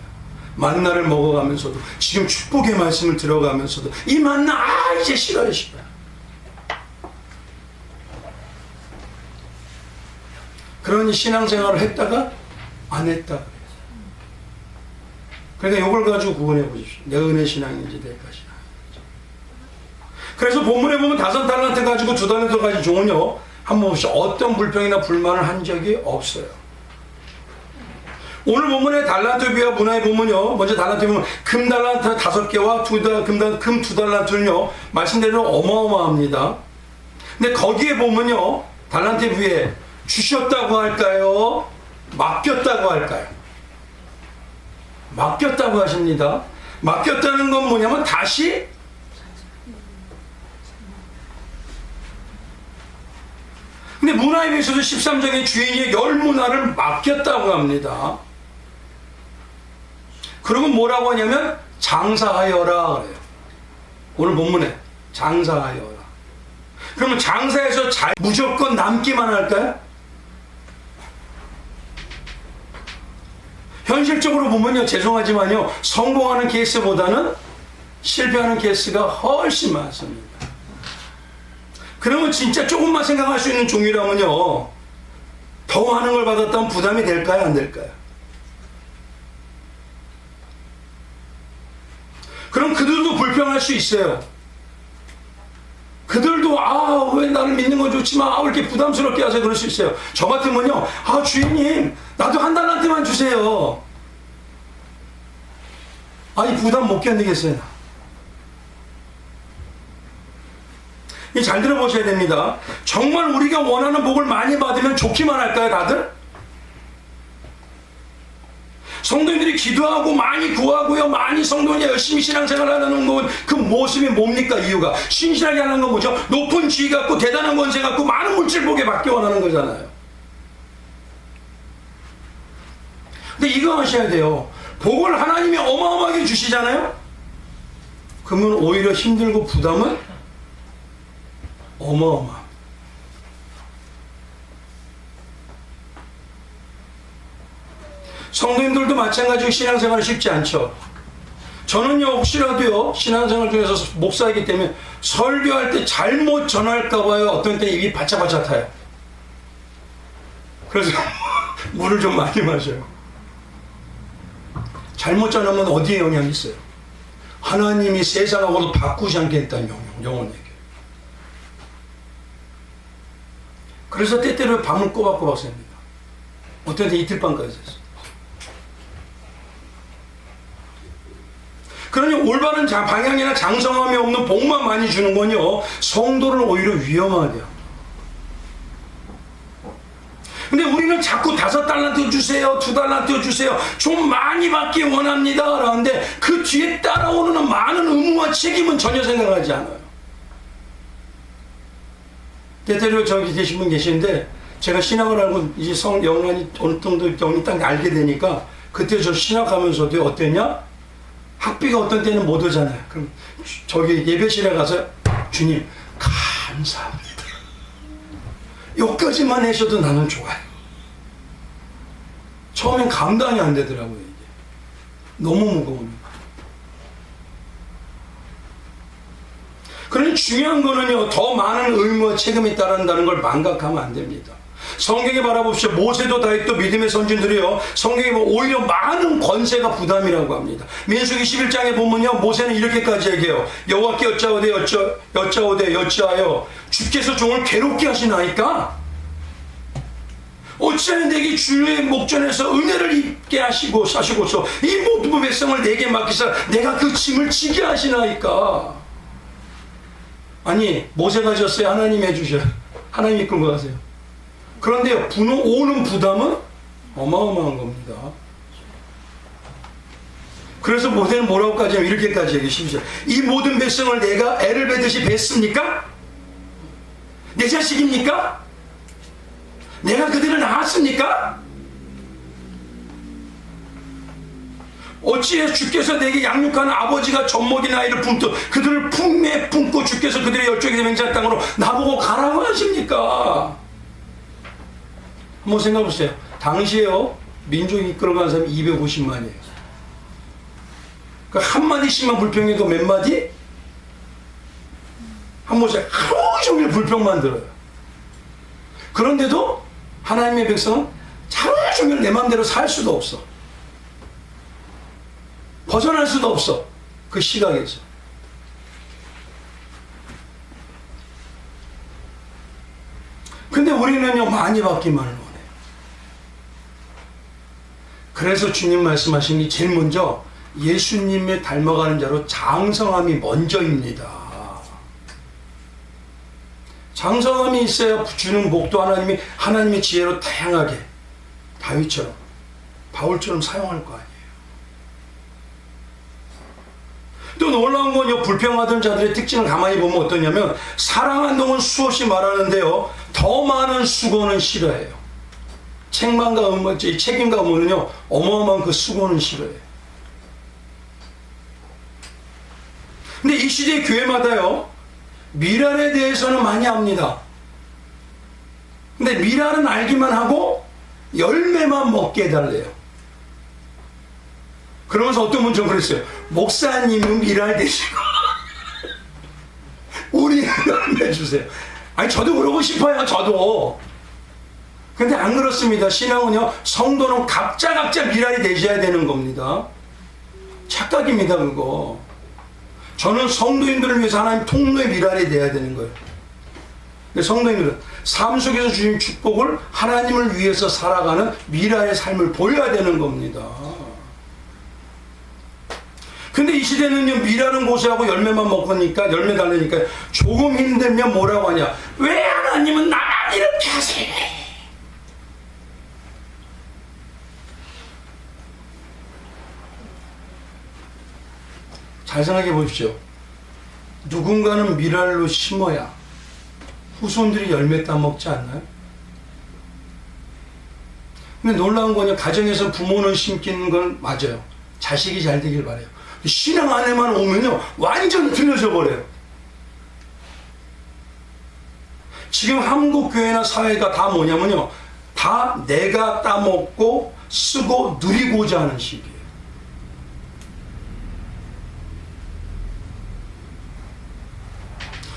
만나를 먹어가면서도, 지금 축복의 말씀을 들어가면서도 이 만나 이제 싫어요. 그러니 신앙생활을 했다가 안 했다 그래서 이걸 가지고 구분해 보십시오. 내 은혜 신앙인지 대가 신앙인지. 그래서 본문에 보면 5달란트 가지고 2달란트 가진 종은요, 한번 보십시오. 어떤 불평이나 불만을 한 적이 없어요. 오늘 본문의 달란트 비와 문화에 보면요, 먼저 달란트 보면 금 달란트 5개와 금 2달란트는요, 말씀대로 어마어마합니다. 근데 거기에 보면요, 달란트 비에 주셨다고 할까요? 맡겼다고 할까요? 맡겼다고 하십니다. 맡겼다는 건 뭐냐면 다시 근데 문화에 비해서도 13장의 주인이 열문화를 맡겼다고 합니다. 그리고 뭐라고 하냐면 장사하여라 그래요. 오늘 본문에 장사하여라. 그러면 장사해서 무조건 남기만 할까요? 현실적으로 보면요, 죄송하지만요, 성공하는 케이스보다는 실패하는 케이스가 훨씬 많습니다. 그러면 진짜 조금만 생각할 수 있는 종이라면요, 더 많은 걸 받았다면 부담이 될까요, 안 될까요? 그럼 그들도 불평할 수 있어요. 그들도 왜 나를 믿는 건 좋지만 왜 이렇게 부담스럽게 하세요, 그럴 수 있어요. 저 같으면요, 주인님 나도 1달란트만 주세요. 이 부담 못 견디겠어요. 잘 들어보셔야 됩니다. 정말 우리가 원하는 복을 많이 받으면 좋기만 할까요, 다들? 성도님들이 기도하고 많이 구하고요, 많이 성도님이 열심히 신앙생활 하는 건 그 모습이 뭡니까? 이유가 신실하게 하는 건 뭐죠? 높은 지위 갖고 대단한 권세 갖고 많은 물질 복에 받기 원하는 거잖아요. 근데 이거 하셔야 돼요. 복을 하나님이 어마어마하게 주시잖아요. 그러면 오히려 힘들고 부담은 어마어마. 성도님들도 마찬가지로 신앙생활은 쉽지 않죠. 저는요, 혹시라도요, 신앙생활 중에서 목사이기 때문에 설교할 때 잘못 전할까봐요, 어떤 때 입이 바짝바짝 타요. 그래서 물을 좀 많이 마셔요. 잘못 전하면 어디에 영향이 있어요? 하나님이 세상하고도 바꾸지 않겠다는 영혼에게. 그래서 때때로 밤을 꼬박꼬박 셉니다. 어떤 때 이틀밤까지 샜어요. 그러니 올바른 방향이나 장성함이 없는 복만 많이 주는 건요, 성도를 오히려 위험하게 합니다. 근데 우리는 자꾸 5달란트 주세요, 2달란트 주세요, 좀 많이 받기 원합니다 라는데 그 뒤에 따라오는 많은 의무와 책임은 전혀 생각하지 않아요. 때때로 저기 계신 분 계시는데 제가 신학을 알고 이제 영란이 어느 정도 영이 딱 알게 되니까 그때 저 신학하면서도 어땠냐? 학비가 어떤 때는 못 오잖아요. 그럼 저기 예배실에 가서 주님 감사합니다. 여기까지만 하셔도 나는 좋아요. 처음엔 감당이 안 되더라고요. 이게 너무 무거우니까. 그러니 중요한 거는요, 더 많은 의무와 책임이 따른다는 걸 망각하면 안 됩니다. 성경에 바라봅시오. 모세도 다윗도 믿음의 선진들이요, 성경에 오히려 많은 권세가 부담이라고 합니다. 민수기 11장에 보면요, 모세는 이렇게까지 얘기해요. 여호와께 여짜오되 주께서 종을 괴롭게 하시나이까? 어찌하여 내게 주의 목전에서 은혜를 입게 하시고서 이 모든 백성을 내게 맡기사 내가 그 짐을 지게 하시나이까? 아니, 모세가 졌어요? 하나님이 해주셔요? 하나님이 끌고 가세요? 그런데요, 오는 부담은 어마어마한 겁니다. 그래서 모세는 뭐라고까지 하면 이렇게까지 얘기하십시오. 이 모든 백성을 내가 애를 베듯이 뱄습니까? 내 자식입니까? 내가 그들을 낳았습니까? 어찌해 주께서 내게 양육하는 아버지가 젖먹인 아이를 품듯 그들을 품에 품고 주께서 그들의 열조에게 맹세한 땅으로 나보고 가라고 하십니까? 한번 생각해 보세요. 당시에요, 민족이 이끌어가는 사람이 250만이에요. 그러니까 한마디씩만 불평해도 몇 마디? 한번 보세요. 하루 종일 불평만 들어요. 그런데도 하나님의 백성은 하루 종일 내 마음대로 살 수도 없어. 벗어날 수도 없어. 그 시각에서. 근데 우리는요, 많이 받기만을 원해요. 그래서 주님 말씀하신 게 제일 먼저 예수님의 닮아가는 자로 장성함이 먼저입니다. 장성함이 있어야 주는 복도 하나님의 지혜로 다양하게 다윗처럼 바울처럼 사용할 거 아니에요. 또 놀라운 건요, 불평하던 자들의 특징을 가만히 보면 어떠냐면 사랑한다고는 수없이 말하는데요, 더 많은 수고는 싫어해요. 책임과 의무는요, 어마어마한 그 수고는 싫어해요. 근데 이 시대 교회마다요, 미랄에 대해서는 많이 압니다. 근데 미랄은 알기만 하고 열매만 먹게 해달래요. 그러면서 어떤 분 좀 그랬어요. 목사님은 미랄 대시고 우리는 열매 주세요. 아니, 저도 그러고 싶어요. 저도. 근데 안 그렇습니다. 신앙은요, 성도는 각자 미랄이 되셔야 되는 겁니다. 착각입니다, 그거. 저는 성도인들을 위해서 하나님 통로의 미랄이 돼야 되는 거예요. 근데 성도인들은 삶 속에서 주신 축복을 하나님을 위해서 살아가는 미랄의 삶을 보여야 되는 겁니다. 근데 이 시대는요, 미랄은 고수하고 열매만 먹으니까, 열매 달라니까 조금 힘들면 뭐라고 하냐? 왜 하나님은 나만 이렇게 하세요? 잘 생각해 보십시오. 누군가는 미랄로 심어야 후손들이 열매 따먹지 않나요? 근데 놀라운 거냐, 가정에서 부모는 심기는 건 맞아요. 자식이 잘 되길 바래요. 신앙 안에만 오면요, 완전 틀어져 버려요. 지금 한국 교회나 사회가 다 뭐냐면요, 다 내가 따먹고 쓰고 누리고자 하는 시기예요.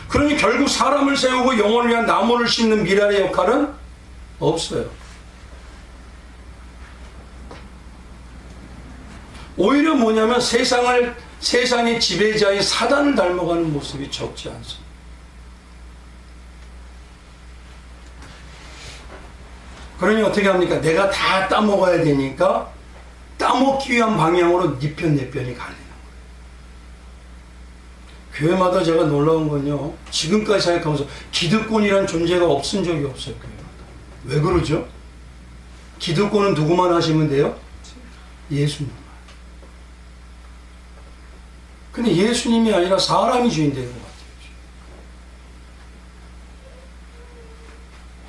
그러니 결국 사람을 세우고 영혼을 위한 나무를 심는 미랄의 역할은 없어요. 오히려 문제는 뭐냐면 세상의 지배자인 사단을 닮아가는 모습이 적지 않습니다. 그러니 어떻게 합니까? 내가 다 따먹어야 되니까 따먹기 위한 방향으로 네 편 내 편이 갈리는 거예요. 교회마다 제가 놀라운 건요, 지금까지 생각하면서 기득권이란 존재가 없은 적이 없어요. 교회마다. 왜 그러죠? 기득권은 누구만 하시면 돼요? 예수님만. 근데 예수님이 아니라 사람이 주인 되는 것 같아요.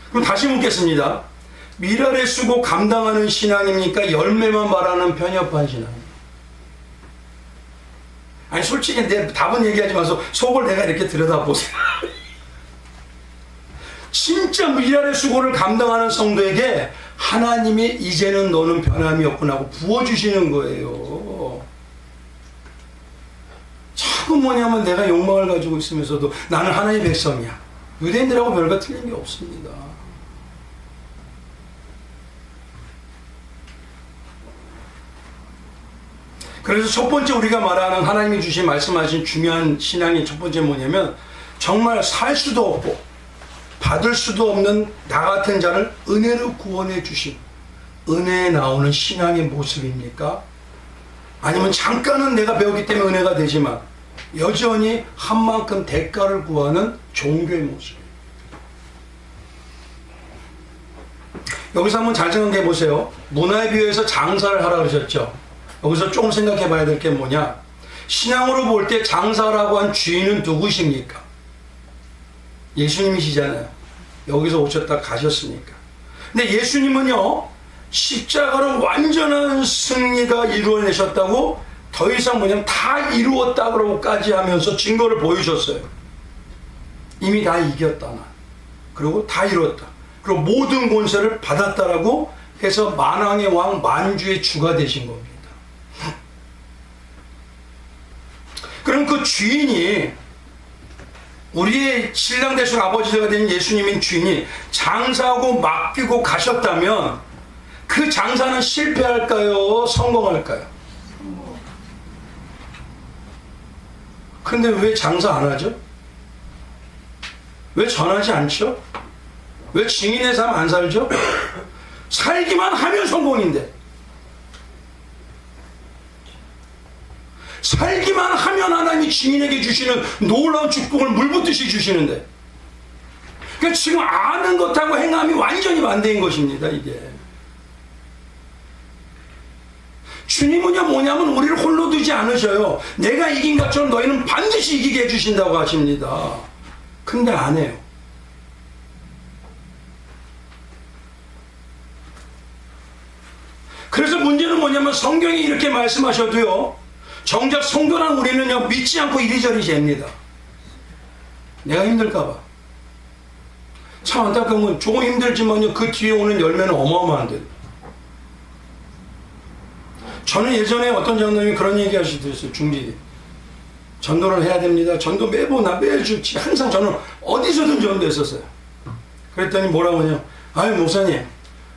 그럼 다시 묻겠습니다. 미랄에 쓰고 감당하는 신앙입니까? 열매만 말하는 편협한 신앙입니까? 아니 솔직히 내 답은 얘기하지 마서 속을 내가 이렇게 들여다보세요. 진짜 미랄의 수고를 감당하는 성도에게 하나님이 이제는 너는 변함이 없구나 하고 부어주시는 거예요. 자꾸 뭐냐면 내가 욕망을 가지고 있으면서도 나는 하나님의 백성이야. 유대인들하고 별거 틀린 게 없습니다. 그래서 첫 번째 우리가 말하는 하나님이 주신 말씀하신 중요한 신앙의 첫 번째 뭐냐면 정말 살 수도 없고 받을 수도 없는 나 같은 자를 은혜로 구원해 주신 은혜에 나오는 신앙의 모습입니까? 아니면 잠깐은 내가 배웠기 때문에 은혜가 되지만 여전히 한 만큼 대가를 구하는 종교의 모습입니다. 여기서 한번 잘 생각해 보세요. 문화에 비유해서 장사를 하라 그러셨죠. 여기서 조금 생각해 봐야 될 게 뭐냐, 신앙으로 볼 때 장사라고 한 주인은 누구십니까? 예수님이시잖아요. 여기서 오셨다 가셨으니까. 근데 예수님은요, 십자가로 완전한 승리가 이루어내셨다고 더 이상 뭐냐면 다 이루었다고까지 하면서 증거를 보여주셨어요. 이미 다 이겼다 나. 그리고 다 이루었다. 그리고 모든 권세를 받았다라고 해서 만왕의 왕 만주의 주가 되신 겁니다. 그럼 그 주인이 우리의 신랑 되신 아버지가 된 예수님인 주인이 장사하고 맡기고 가셨다면 그 장사는 실패할까요? 성공할까요? 근데 왜 장사 안 하죠? 왜 전하지 않죠? 왜 증인의 삶 안 살죠? 살기만 하면 성공인데, 살기만 하면 하나님이 증인에게 주시는 놀라운 축복을 물붓듯이 주시는데, 그러니까 지금 아는 것하고 행함이 완전히 반대인 것입니다. 이게 주님은요 뭐냐면 우리를 홀로 두지 않으셔요. 내가 이긴 것처럼 너희는 반드시 이기게 해주신다고 하십니다. 근데 안 해요. 그래서 문제는 뭐냐면 성경이 이렇게 말씀하셔도요, 정작 성도란 우리는요 믿지 않고 이리저리 잽니다. 내가 힘들까봐. 참 안타까운 건 조금 힘들지만요 그 뒤에 오는 열매는 어마어마한데. 저는 예전에 어떤 장로님이 그런 얘기 하시더랬어요. 중직이 전도를 해야 됩니다. 전도 매주 항상 저는 어디서든 전도했었어요. 그랬더니 뭐라고 하냐, 아유 목사님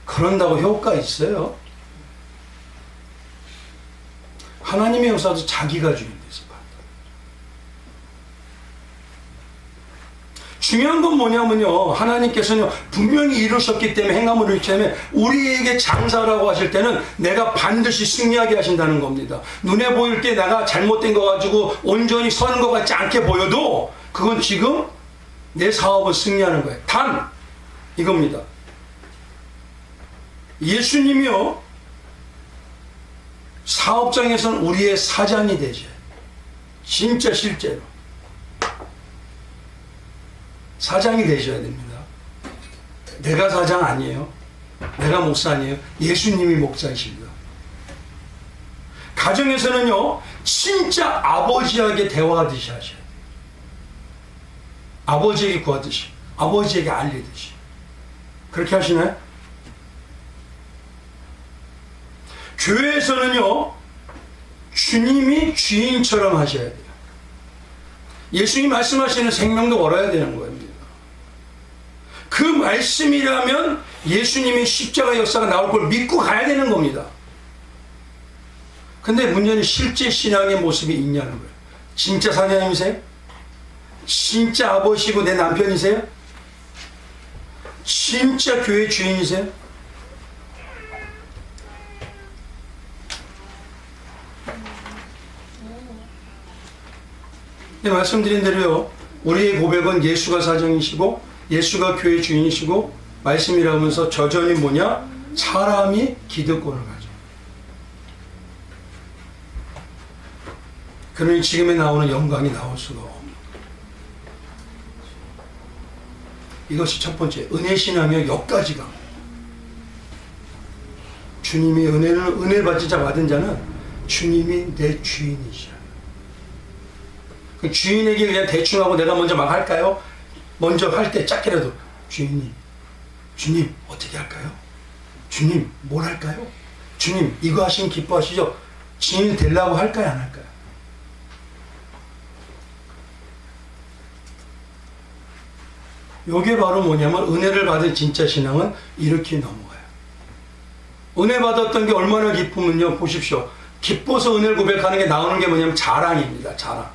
그런다고 효과 있어요? 하나님의 역사도 자기가 주인 데서 받아. 중요한 건 뭐냐면요, 하나님께서는 분명히 이루셨기 때문에 행함을 이루기 때문에 우리에게 장사라고 하실 때는 내가 반드시 승리하게 하신다는 겁니다. 눈에 보일 때 내가 잘못된 거 가지고 온전히 서는 것 같지 않게 보여도 그건 지금 내 사업을 승리하는 거예요. 단 이겁니다. 예수님이요 사업장에서는 우리의 사장이 되죠. 진짜 실제로 사장이 되셔야 됩니다. 내가 사장 아니에요. 내가 목사 아니에요. 예수님이 목사이십니다. 가정에서는요 진짜 아버지에게 대화하듯이 하셔야 돼요. 아버지에게 구하듯이, 아버지에게 알리듯이. 그렇게 하시나요? 교회에서는요 주님이 주인처럼 하셔야 돼요. 예수님이 말씀하시는 생명도 걸어야 되는 겁니다. 그 말씀이라면 예수님의 십자가 역사가 나올 걸 믿고 가야 되는 겁니다. 근데 문제는 실제 신앙의 모습이 있냐는 거예요. 진짜 사장님이세요? 진짜 아버지고 내 남편이세요? 진짜 교회 주인이세요? 네, 말씀드린 대로요. 우리의 고백은 예수가 사정이시고 예수가 교회 주인이시고 말씀이라 하면서 저전이 뭐냐? 사람이 기득권을 가져. 그러니 지금에 나오는 영광이 나올 수가 없는 거예요. 이것이 첫 번째 은혜 신앙의 역가지가. 주님이 은혜 받은 자 받은 자는 주님이 내 주인이시라. 주인에게 그냥 대충 하고 내가 먼저 막 할까요? 먼저 할 때 작게라도 주님 어떻게 할까요? 주님 뭘 할까요? 주님 이거 하시면 기뻐하시죠? 주인 되려고 할까요? 안 할까요? 이게 바로 뭐냐면 은혜를 받은 진짜 신앙은 이렇게 넘어가요. 은혜 받았던 게 얼마나 기쁘면요. 보십시오. 기뻐서 은혜를 고백하는 게 나오는 게 뭐냐면 자랑입니다. 자랑.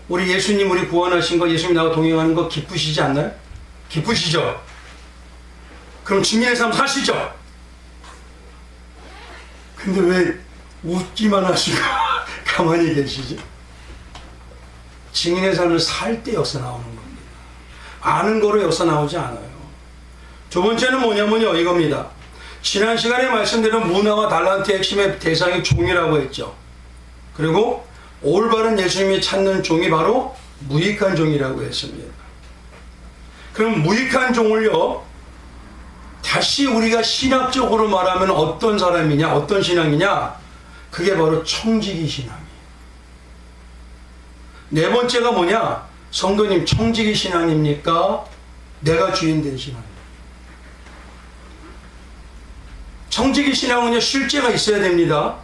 우리 예수님 우리 구원하신 거 예수님 나와 동행하는 거 기쁘시지 않나요? 기쁘시죠? 그럼 증인의 삶 사시죠? 근데 왜 웃기만 하시고 가만히 계시지? 증인의 삶을 살 때 여기서 나오는 겁니다. 아는 거로 여기서 나오지 않아요. 두 번째는 뭐냐면요. 이겁니다. 지난 시간에 말씀드린 문화와 달란트의 핵심의 대상이 종이라고 했죠. 그리고 올바른 예수님이 찾는 종이 바로 무익한 종이라고 했습니다. 그럼 무익한 종을요, 다시 우리가 신학적으로 말하면 어떤 사람이냐, 어떤 신앙이냐, 그게 바로 청지기 신앙이에요. 네 번째가 뭐냐, 성도님 청지기 신앙입니까? 내가 주인 된 신앙입니까? 청지기 신앙은요, 실제가 있어야 됩니다.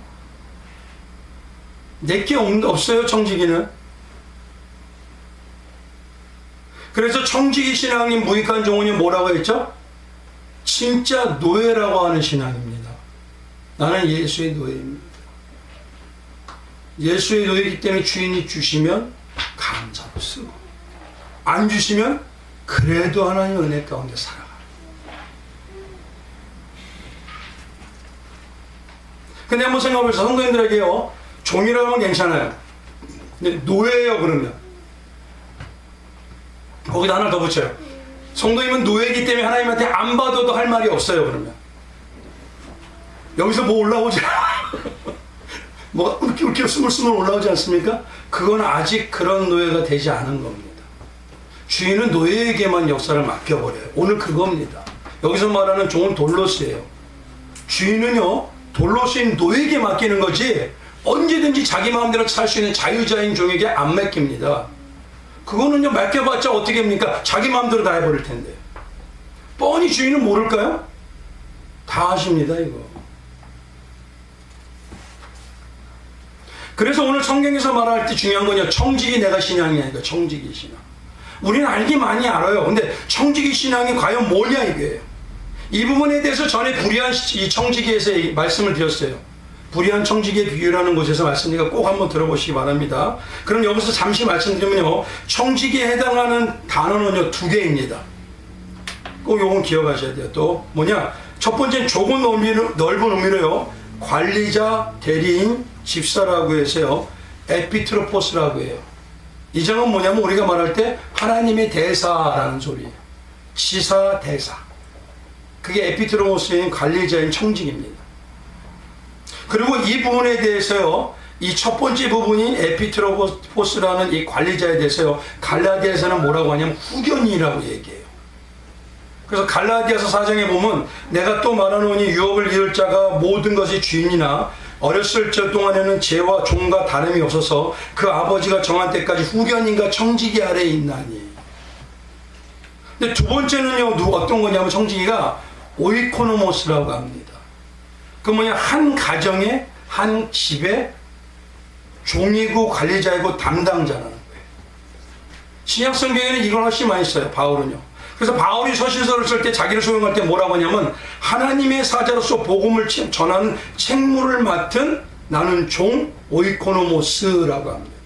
내게 없어요, 청지기는. 그래서 청지기 신앙인 무익한 종은이 뭐라고 했죠? 진짜 노예라고 하는 신앙입니다. 나는 예수의 노예입니다. 예수의 노예이기 때문에 주인이 주시면 감사로 쓰고, 안 주시면 그래도 하나님 은혜 가운데 살아가. 근데 한번 생각해보세요. 성도님들에게요, 종이라고 하면 괜찮아요. 근데 노예예요, 그러면. 거기다 하나 더 붙여요. 성도님은 노예이기 때문에 하나님한테 안 받아도 할 말이 없어요, 그러면. 여기서 뭐 올라오지 뭐가 이렇게 스물스물 올라오지 않습니까? 그건 아직 그런 노예가 되지 않은 겁니다. 주인은 노예에게만 역사를 맡겨버려요. 오늘 그겁니다. 여기서 말하는 종은 돌로스예요. 주인은요, 돌로스인 노예에게 맡기는 거지 언제든지 자기 마음대로 살 수 있는 자유자인 종에게 안 맡깁니다. 그거는요, 맡겨봤자 어떻게 합니까? 자기 마음대로 다 해버릴 텐데. 뻔히 주인은 모를까요? 다 아십니다, 이거. 그래서 오늘 성경에서 말할 때 중요한 건요, 청지기 내가 신앙이 아니라 청지기 신앙. 우리는 알기 많이 알아요. 근데 청지기 신앙이 과연 뭐냐 이거예요. 이 부분에 대해서 전에 불의한 이 청지기에서 말씀을 드렸어요. 불의한 청지기의 비유라는 곳에서 말씀드리니까 꼭 한번 들어보시기 바랍니다. 그럼 여기서 잠시 말씀드리면요, 청지기에 해당하는 단어는요, 두 개입니다. 꼭 요건 기억하셔야 돼요. 또 뭐냐, 첫 번째는 좁은 넓은 의미로요, 관리자, 대리인, 집사라고 해서요, 에피트로포스라고 해요. 이 점은 뭐냐면 우리가 말할 때 하나님의 대사라는 소리예요. 지사, 대사. 그게 에피트로포스인 관리자인 청직입니다. 그리고 이 부분에 대해서요, 이 첫 번째 부분인 에피트로포스라는 이 관리자에 대해서요, 갈라디아에서는 뭐라고 하냐면 후견이라고 얘기해요. 그래서 갈라디아서 4장에 보면 내가 또 말하노니 유업을 이룰 자가 모든 것이 주인이나 어렸을 적 동안에는 죄와 종과 다름이 없어서 그 아버지가 정한 때까지 후견인과 청지기 아래에 있나니. 근데 두 번째는요, 어떤 거냐면 청지기가 오이코노모스라고 합니다. 그 뭐냐, 한 가정에, 한 집에 종이고 관리자이고 담당자라는 거예요. 신약 성경에는 이걸 훨씬 많이 써요, 바울은요. 그래서 바울이 서신서를 쓸 때 자기를 소개할 때 뭐라고 하냐면 하나님의 사자로서 복음을 전하는 책무를 맡은 나는 종 오이코노모스라고 합니다.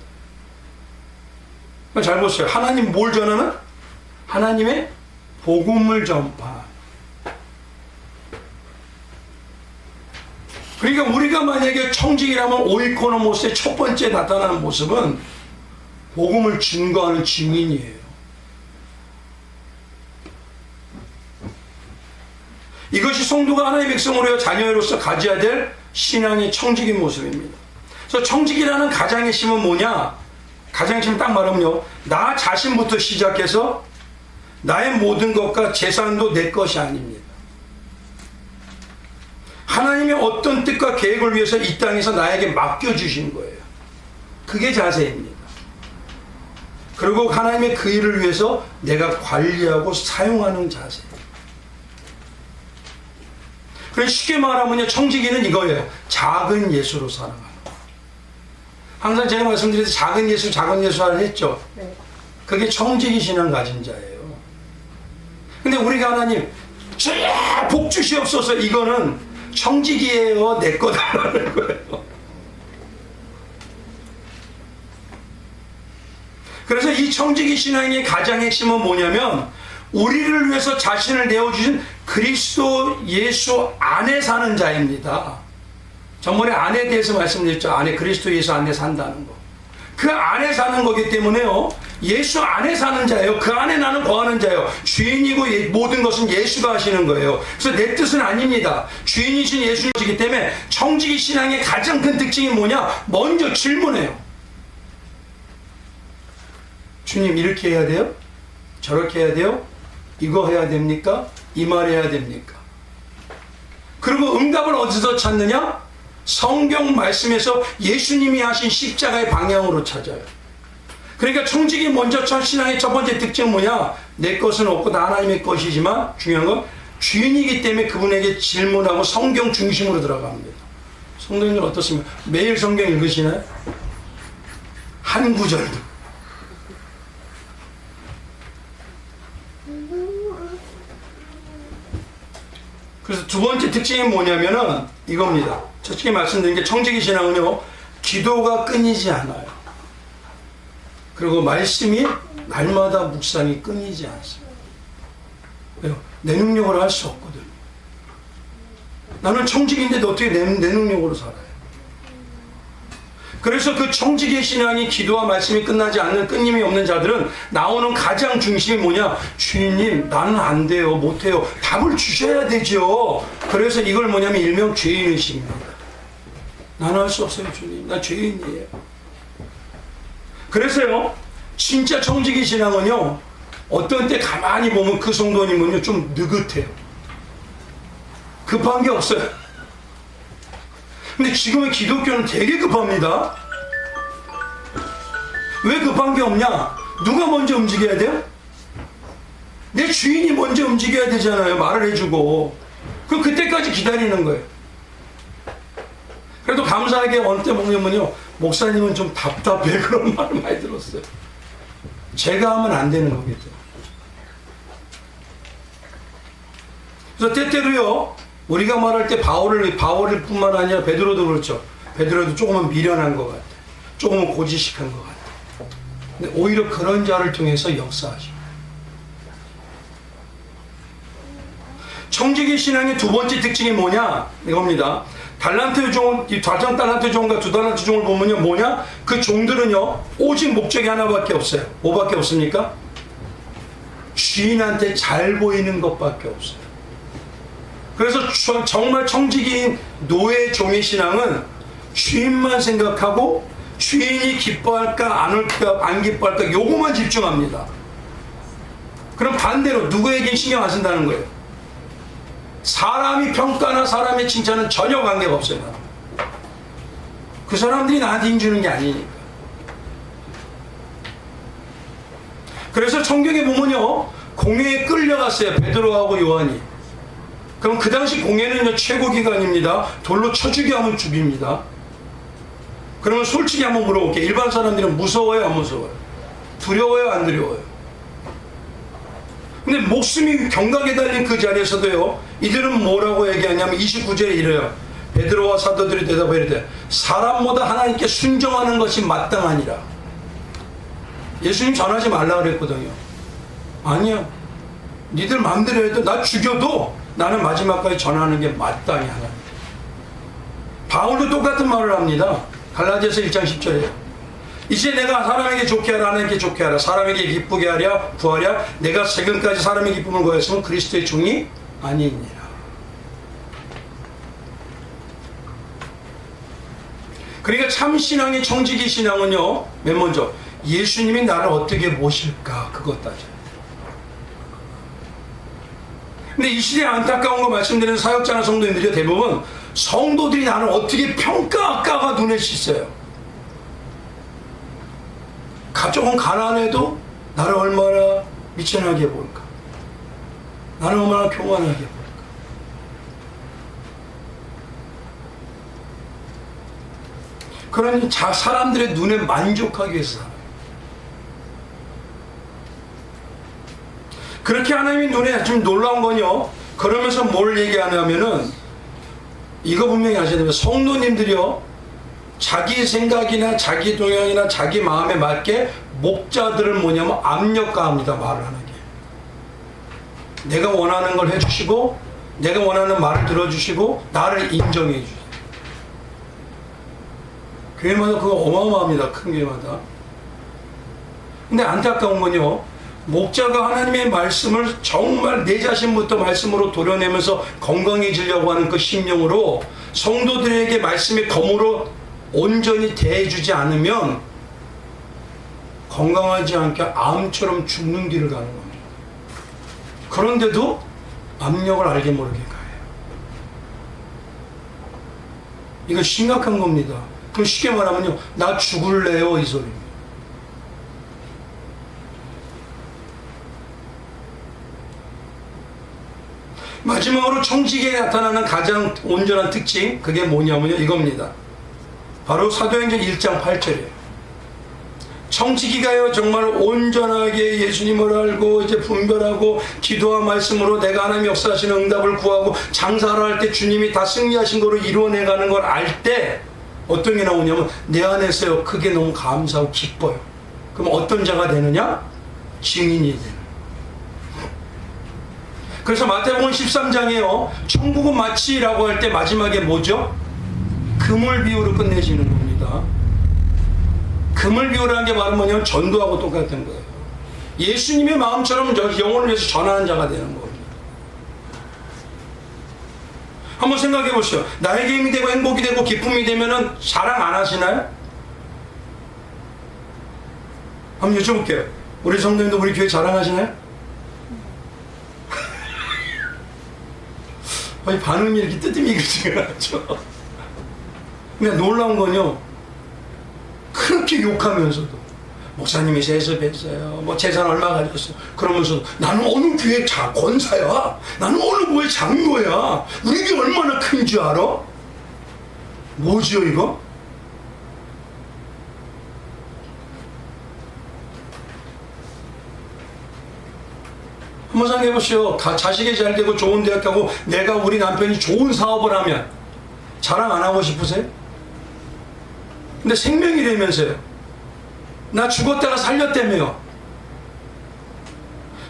잘 보세요. 하나님 뭘 전하는? 하나님의 복음을 전파. 그러니까 우리가 만약에 청직이라면 오이코노모스의 첫 번째 나타나는 모습은 복음을 증거하는 증인이에요. 이것이 성도가 하나님의 백성으로 자녀로서 가져야 될 신앙의 청직인 모습입니다. 그래서 청직이라는 가장의 핵심은 뭐냐? 가장의 핵심은 딱 말하면요, 나 자신부터 시작해서 나의 모든 것과 재산도 내 것이 아닙니다. 하나님의 어떤 뜻과 계획을 위해서 이 땅에서 나에게 맡겨주신 거예요. 그게 자세입니다. 그리고 하나님의 그 일을 위해서 내가 관리하고 사용하는 자세. 그래서 쉽게 말하면 청지기는 이거예요. 작은 예수로 살아가는 거. 항상 제가 말씀드렸듯이 작은 예수 하라 했죠. 네. 그게 청지기 신앙 가진 자예요. 근데 우리가 하나님 복 주시옵소서, 이거는 청지기예요. 내 거다라는 거예요. 그래서 이 청지기 신앙의 가장 핵심은 뭐냐면 우리를 위해서 자신을 내어주신 그리스도 예수 안에 사는 자입니다. 전번에 안에 대해서 말씀드렸죠. 안에 그리스도 예수 안에 산다는 거. 그 안에 사는 거기 때문에요, 예수 안에 사는 자예요. 그 안에 나는 거하는 자예요. 주인이고 모든 것은 예수가 하시는 거예요. 그래서 내 뜻은 아닙니다. 주인이신 예수이기 때문에 청지기 신앙의 가장 큰 특징이 뭐냐? 먼저 질문해요. 주님, 이렇게 해야 돼요? 저렇게 해야 돼요? 이거 해야 됩니까? 이 말 해야 됩니까? 그리고 응답을 어디서 찾느냐? 성경 말씀에서 예수님이 하신 십자가의 방향으로 찾아요. 그러니까 청지기 먼저 신앙의 첫 번째 특징은 뭐냐? 내 것은 없고 다 하나님의 것이지만 중요한 건 주인이기 때문에 그분에게 질문하고 성경 중심으로 들어갑니다. 성도님들 어떻습니까? 매일 성경 읽으시나요? 한 구절도. 그래서 두 번째 특징이 뭐냐면은 이겁니다. 솔직히 말씀드린 게 청지기 신앙은요, 기도가 끊이지 않아요. 그리고 말씀이 날마다 묵상이 끊이지 않습니다. 왜요? 내 능력으로 할 수 없거든. 나는 청지기인데 어떻게 내 능력으로 살아요? 그래서 그 청지기의 신앙이 기도와 말씀이 끝나지 않는 끊임이 없는 자들은 나오는 가장 중심이 뭐냐? 주님, 나는 안 돼요, 못해요. 답을 주셔야 되죠. 그래서 이걸 뭐냐면 일명 죄인의식입니다. 나는 할 수 없어요, 주님. 나 죄인이에요. 그래서요, 진짜 청지기 신앙은요, 어떤 때 가만히 보면 그 성도님은요, 좀 느긋해요. 급한 게 없어요. 근데 지금의 기독교는 되게 급합니다. 왜 급한 게 없냐? 누가 먼저 움직여야 돼요? 내 주인이 먼저 움직여야 되잖아요. 말을 해주고. 그럼 그때까지 기다리는 거예요. 그래도 감사하게 어느 때 보면요, 목사님은 좀 답답해, 그런 말을 많이 들었어요. 제가 하면 안 되는 거겠죠. 그래서 때때로요, 우리가 말할 때 바울을 뿐만 아니라 베드로도 그렇죠. 베드로도 조금은 미련한 것 같아요. 조금은 고지식한 것 같아요. 근데 오히려 그런 자를 통해서 역사하시고. 청지기 신앙의 두 번째 특징이 뭐냐? 이겁니다. 달란트 종, 이 4,000달란트 종과 2달란트 종을 보면요, 뭐냐? 그 종들은요, 오직 목적이 하나밖에 없어요. 뭐밖에 없습니까? 주인한테 잘 보이는 것밖에 없어요. 그래서 정말 청지기인 노예 종의 신앙은 주인만 생각하고 주인이 기뻐할까 안 기뻐할까 요거만 집중합니다. 그럼 반대로 누구에겐 신경 안 쓴다는 거예요. 사람이 평가나 사람의 칭찬은 전혀 관계가 없어요. 그 사람들이 나한테 힘주는 게 아니니까. 그래서 성경에 보면요, 공회에 끌려갔어요, 베드로하고 요한이. 그럼 그 당시 공회는요, 최고 기간입니다. 돌로 쳐 죽게 하면 죽입니다. 그러면 솔직히 한번 물어볼게요. 일반 사람들은 무서워요, 안 무서워요? 두려워요, 안 두려워요? 근데 목숨이 경각에 달린 그 자리에서도요, 이들은 뭐라고 얘기하냐면 29절에 이래요. 베드로와 사도들이 대답하여 이르되 사람보다 하나님께 순종하는 것이 마땅하니라. 예수님 전하지 말라 그랬거든요. 아니야. 니들 마음대로 해도 나 죽여도 나는 마지막까지 전하는 게 마땅히 하나님. 바울도 똑같은 말을 합니다. 갈라디아서 1장 10절에 이제 내가 사람에게 좋게 하라 하나님께 좋게 하라 사람에게 기쁘게 하랴 구하랴 내가 지금까지 사람의 기쁨을 구하였으면 그리스도의 종이 아니니라. 그러니까 참 신앙의 청지기 신앙은요, 맨 먼저 예수님이 나를 어떻게 보실까 그것 따져요. 근데 이 시대에 안타까운 거 말씀드리는 사역자나 성도님들이 대부분 성도들이 나를 어떻게 평가할까가 눈에 씻어요. 가족은 가난해도 나를 얼마나 미천하게 볼까, 나를 얼마나 교만하게 볼까. 그러니 사람들의 눈에 만족하기 위해서 살아요. 그렇게 하나님이 눈에 좀 놀라운 건요, 그러면서 뭘 얘기하냐면은 이거 분명히 아셔야 됩니다. 성도님들이요, 자기 생각이나 자기 동향이나 자기 마음에 맞게 목자들을 뭐냐면 압력가합니다. 말을 하는 게. 내가 원하는 걸 해주시고 내가 원하는 말을 들어주시고 나를 인정해 주세요. 교회마다 그거 어마어마합니다. 큰 교회마다. 근데 안타까운 건요, 목자가 하나님의 말씀을 정말 내 자신부터 말씀으로 도려내면서 건강해지려고 하는 그 심령으로 성도들에게 말씀의 검으로 온전히 대해주지 않으면 건강하지 않게 암처럼 죽는 길을 가는 겁니다. 그런데도 압력을 알게 모르게 가요. 이거 심각한 겁니다. 그럼 쉽게 말하면요, 나 죽을래요 이 소리입니다. 마지막으로 청지기에 나타나는 가장 온전한 특징, 그게 뭐냐면요, 이겁니다. 바로 사도행전 1장 8절이에요. 청지기가요, 정말 온전하게 예수님을 알고 이제 분별하고 기도와 말씀으로 내가 하나님 역사하시는 응답을 구하고 장사를 할 때 주님이 다 승리하신 거로 이루어내가는 걸 알 때 어떤 게 나오냐면 내 안에서요, 그게 너무 감사하고 기뻐요. 그럼 어떤 자가 되느냐? 증인이 되는. 그래서 마태복음 13장에요, 천국은 마치라고 할 때 마지막에 뭐죠? 금을 비유로 끝내지는 겁니다. 금을 비유라는 게 바로 뭐냐면 전도하고 똑같은 거예요. 예수님의 마음처럼 영혼을 위해서 전하는 자가 되는 겁니다. 한번 생각해 보시죠. 나에게 힘이 되고 행복이 되고 기쁨이 되면은 자랑 안 하시나요? 한번 여쭤볼게요. 우리 성도님도 우리 교회 자랑하시나요? 아니, 반응이 이렇게 뜨뜻미지가 않죠. 근데 놀라운 건요, 그렇게 욕하면서도 목사님이 세습했어요, 뭐 재산 얼마 가졌어요, 그러면서도 나는 어느 교회 권사야, 나는 어느 교회 장로야, 우리 교회 얼마나 큰 줄 알아? 뭐지요 이거? 한번 생각해 보시오. 자식이 잘 되고 좋은 대학 가고 내가 우리 남편이 좋은 사업을 하면 자랑 안 하고 싶으세요? 근데 생명이라면서요. 나 죽었다가 살렸다며요.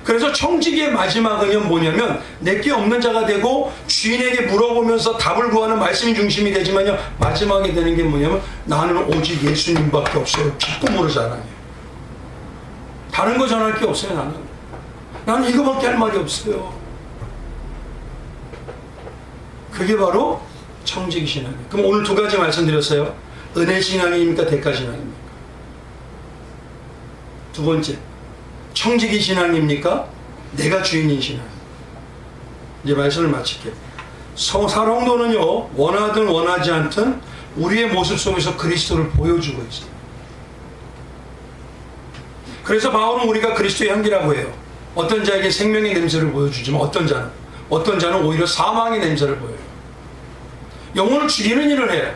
그래서 청지기의 마지막은 뭐냐면 내게 없는 자가 되고 주인에게 물어보면서 답을 구하는 말씀이 중심이 되지만요, 마지막에 되는 게 뭐냐면 나는 오직 예수님밖에 없어요. 기쁨으로 자랑해요. 다른 거 전할 게 없어요. 나는 이거밖에 할 말이 없어요. 그게 바로 청지기 신앙이에요. 그럼 오늘 두 가지 말씀드렸어요. 은혜 신앙입니까? 대가 신앙입니까? 두 번째, 청지기 신앙입니까? 내가 주인인 신앙. 이제 말씀을 마칠게요. 사랑도는요, 원하든 원하지 않든 우리의 모습 속에서 그리스도를 보여주고 있어요. 그래서 바울은 우리가 그리스도의 향기라고 해요. 어떤 자에게 생명의 냄새를 보여주지만 어떤 자는 오히려 사망의 냄새를 보여요. 영혼을 죽이는 일을 해요.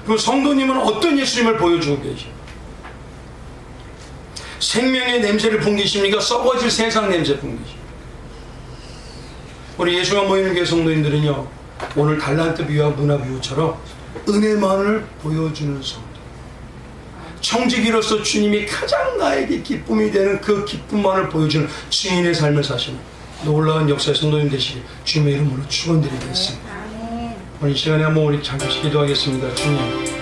그럼 성도님은 어떤 예수님을 보여주고 계시죠? 생명의 냄새를 풍기십니까? 썩어질 세상 냄새 풍기십니까? 우리 예수가 모이는 교회 성도님들은요, 오늘 달란트 비유와 문화 비유처럼 은혜만을 보여주는 성도, 청지기로서 주님이 가장 나에게 기쁨이 되는 그 기쁨만을 보여주는 증인의 삶을 사시는 놀라운 역사의 성도님 되시길 주님의 이름으로 축원드리겠습니다. 오늘 이 시간에 한번 우리 잠시 기도하겠습니다. 주님,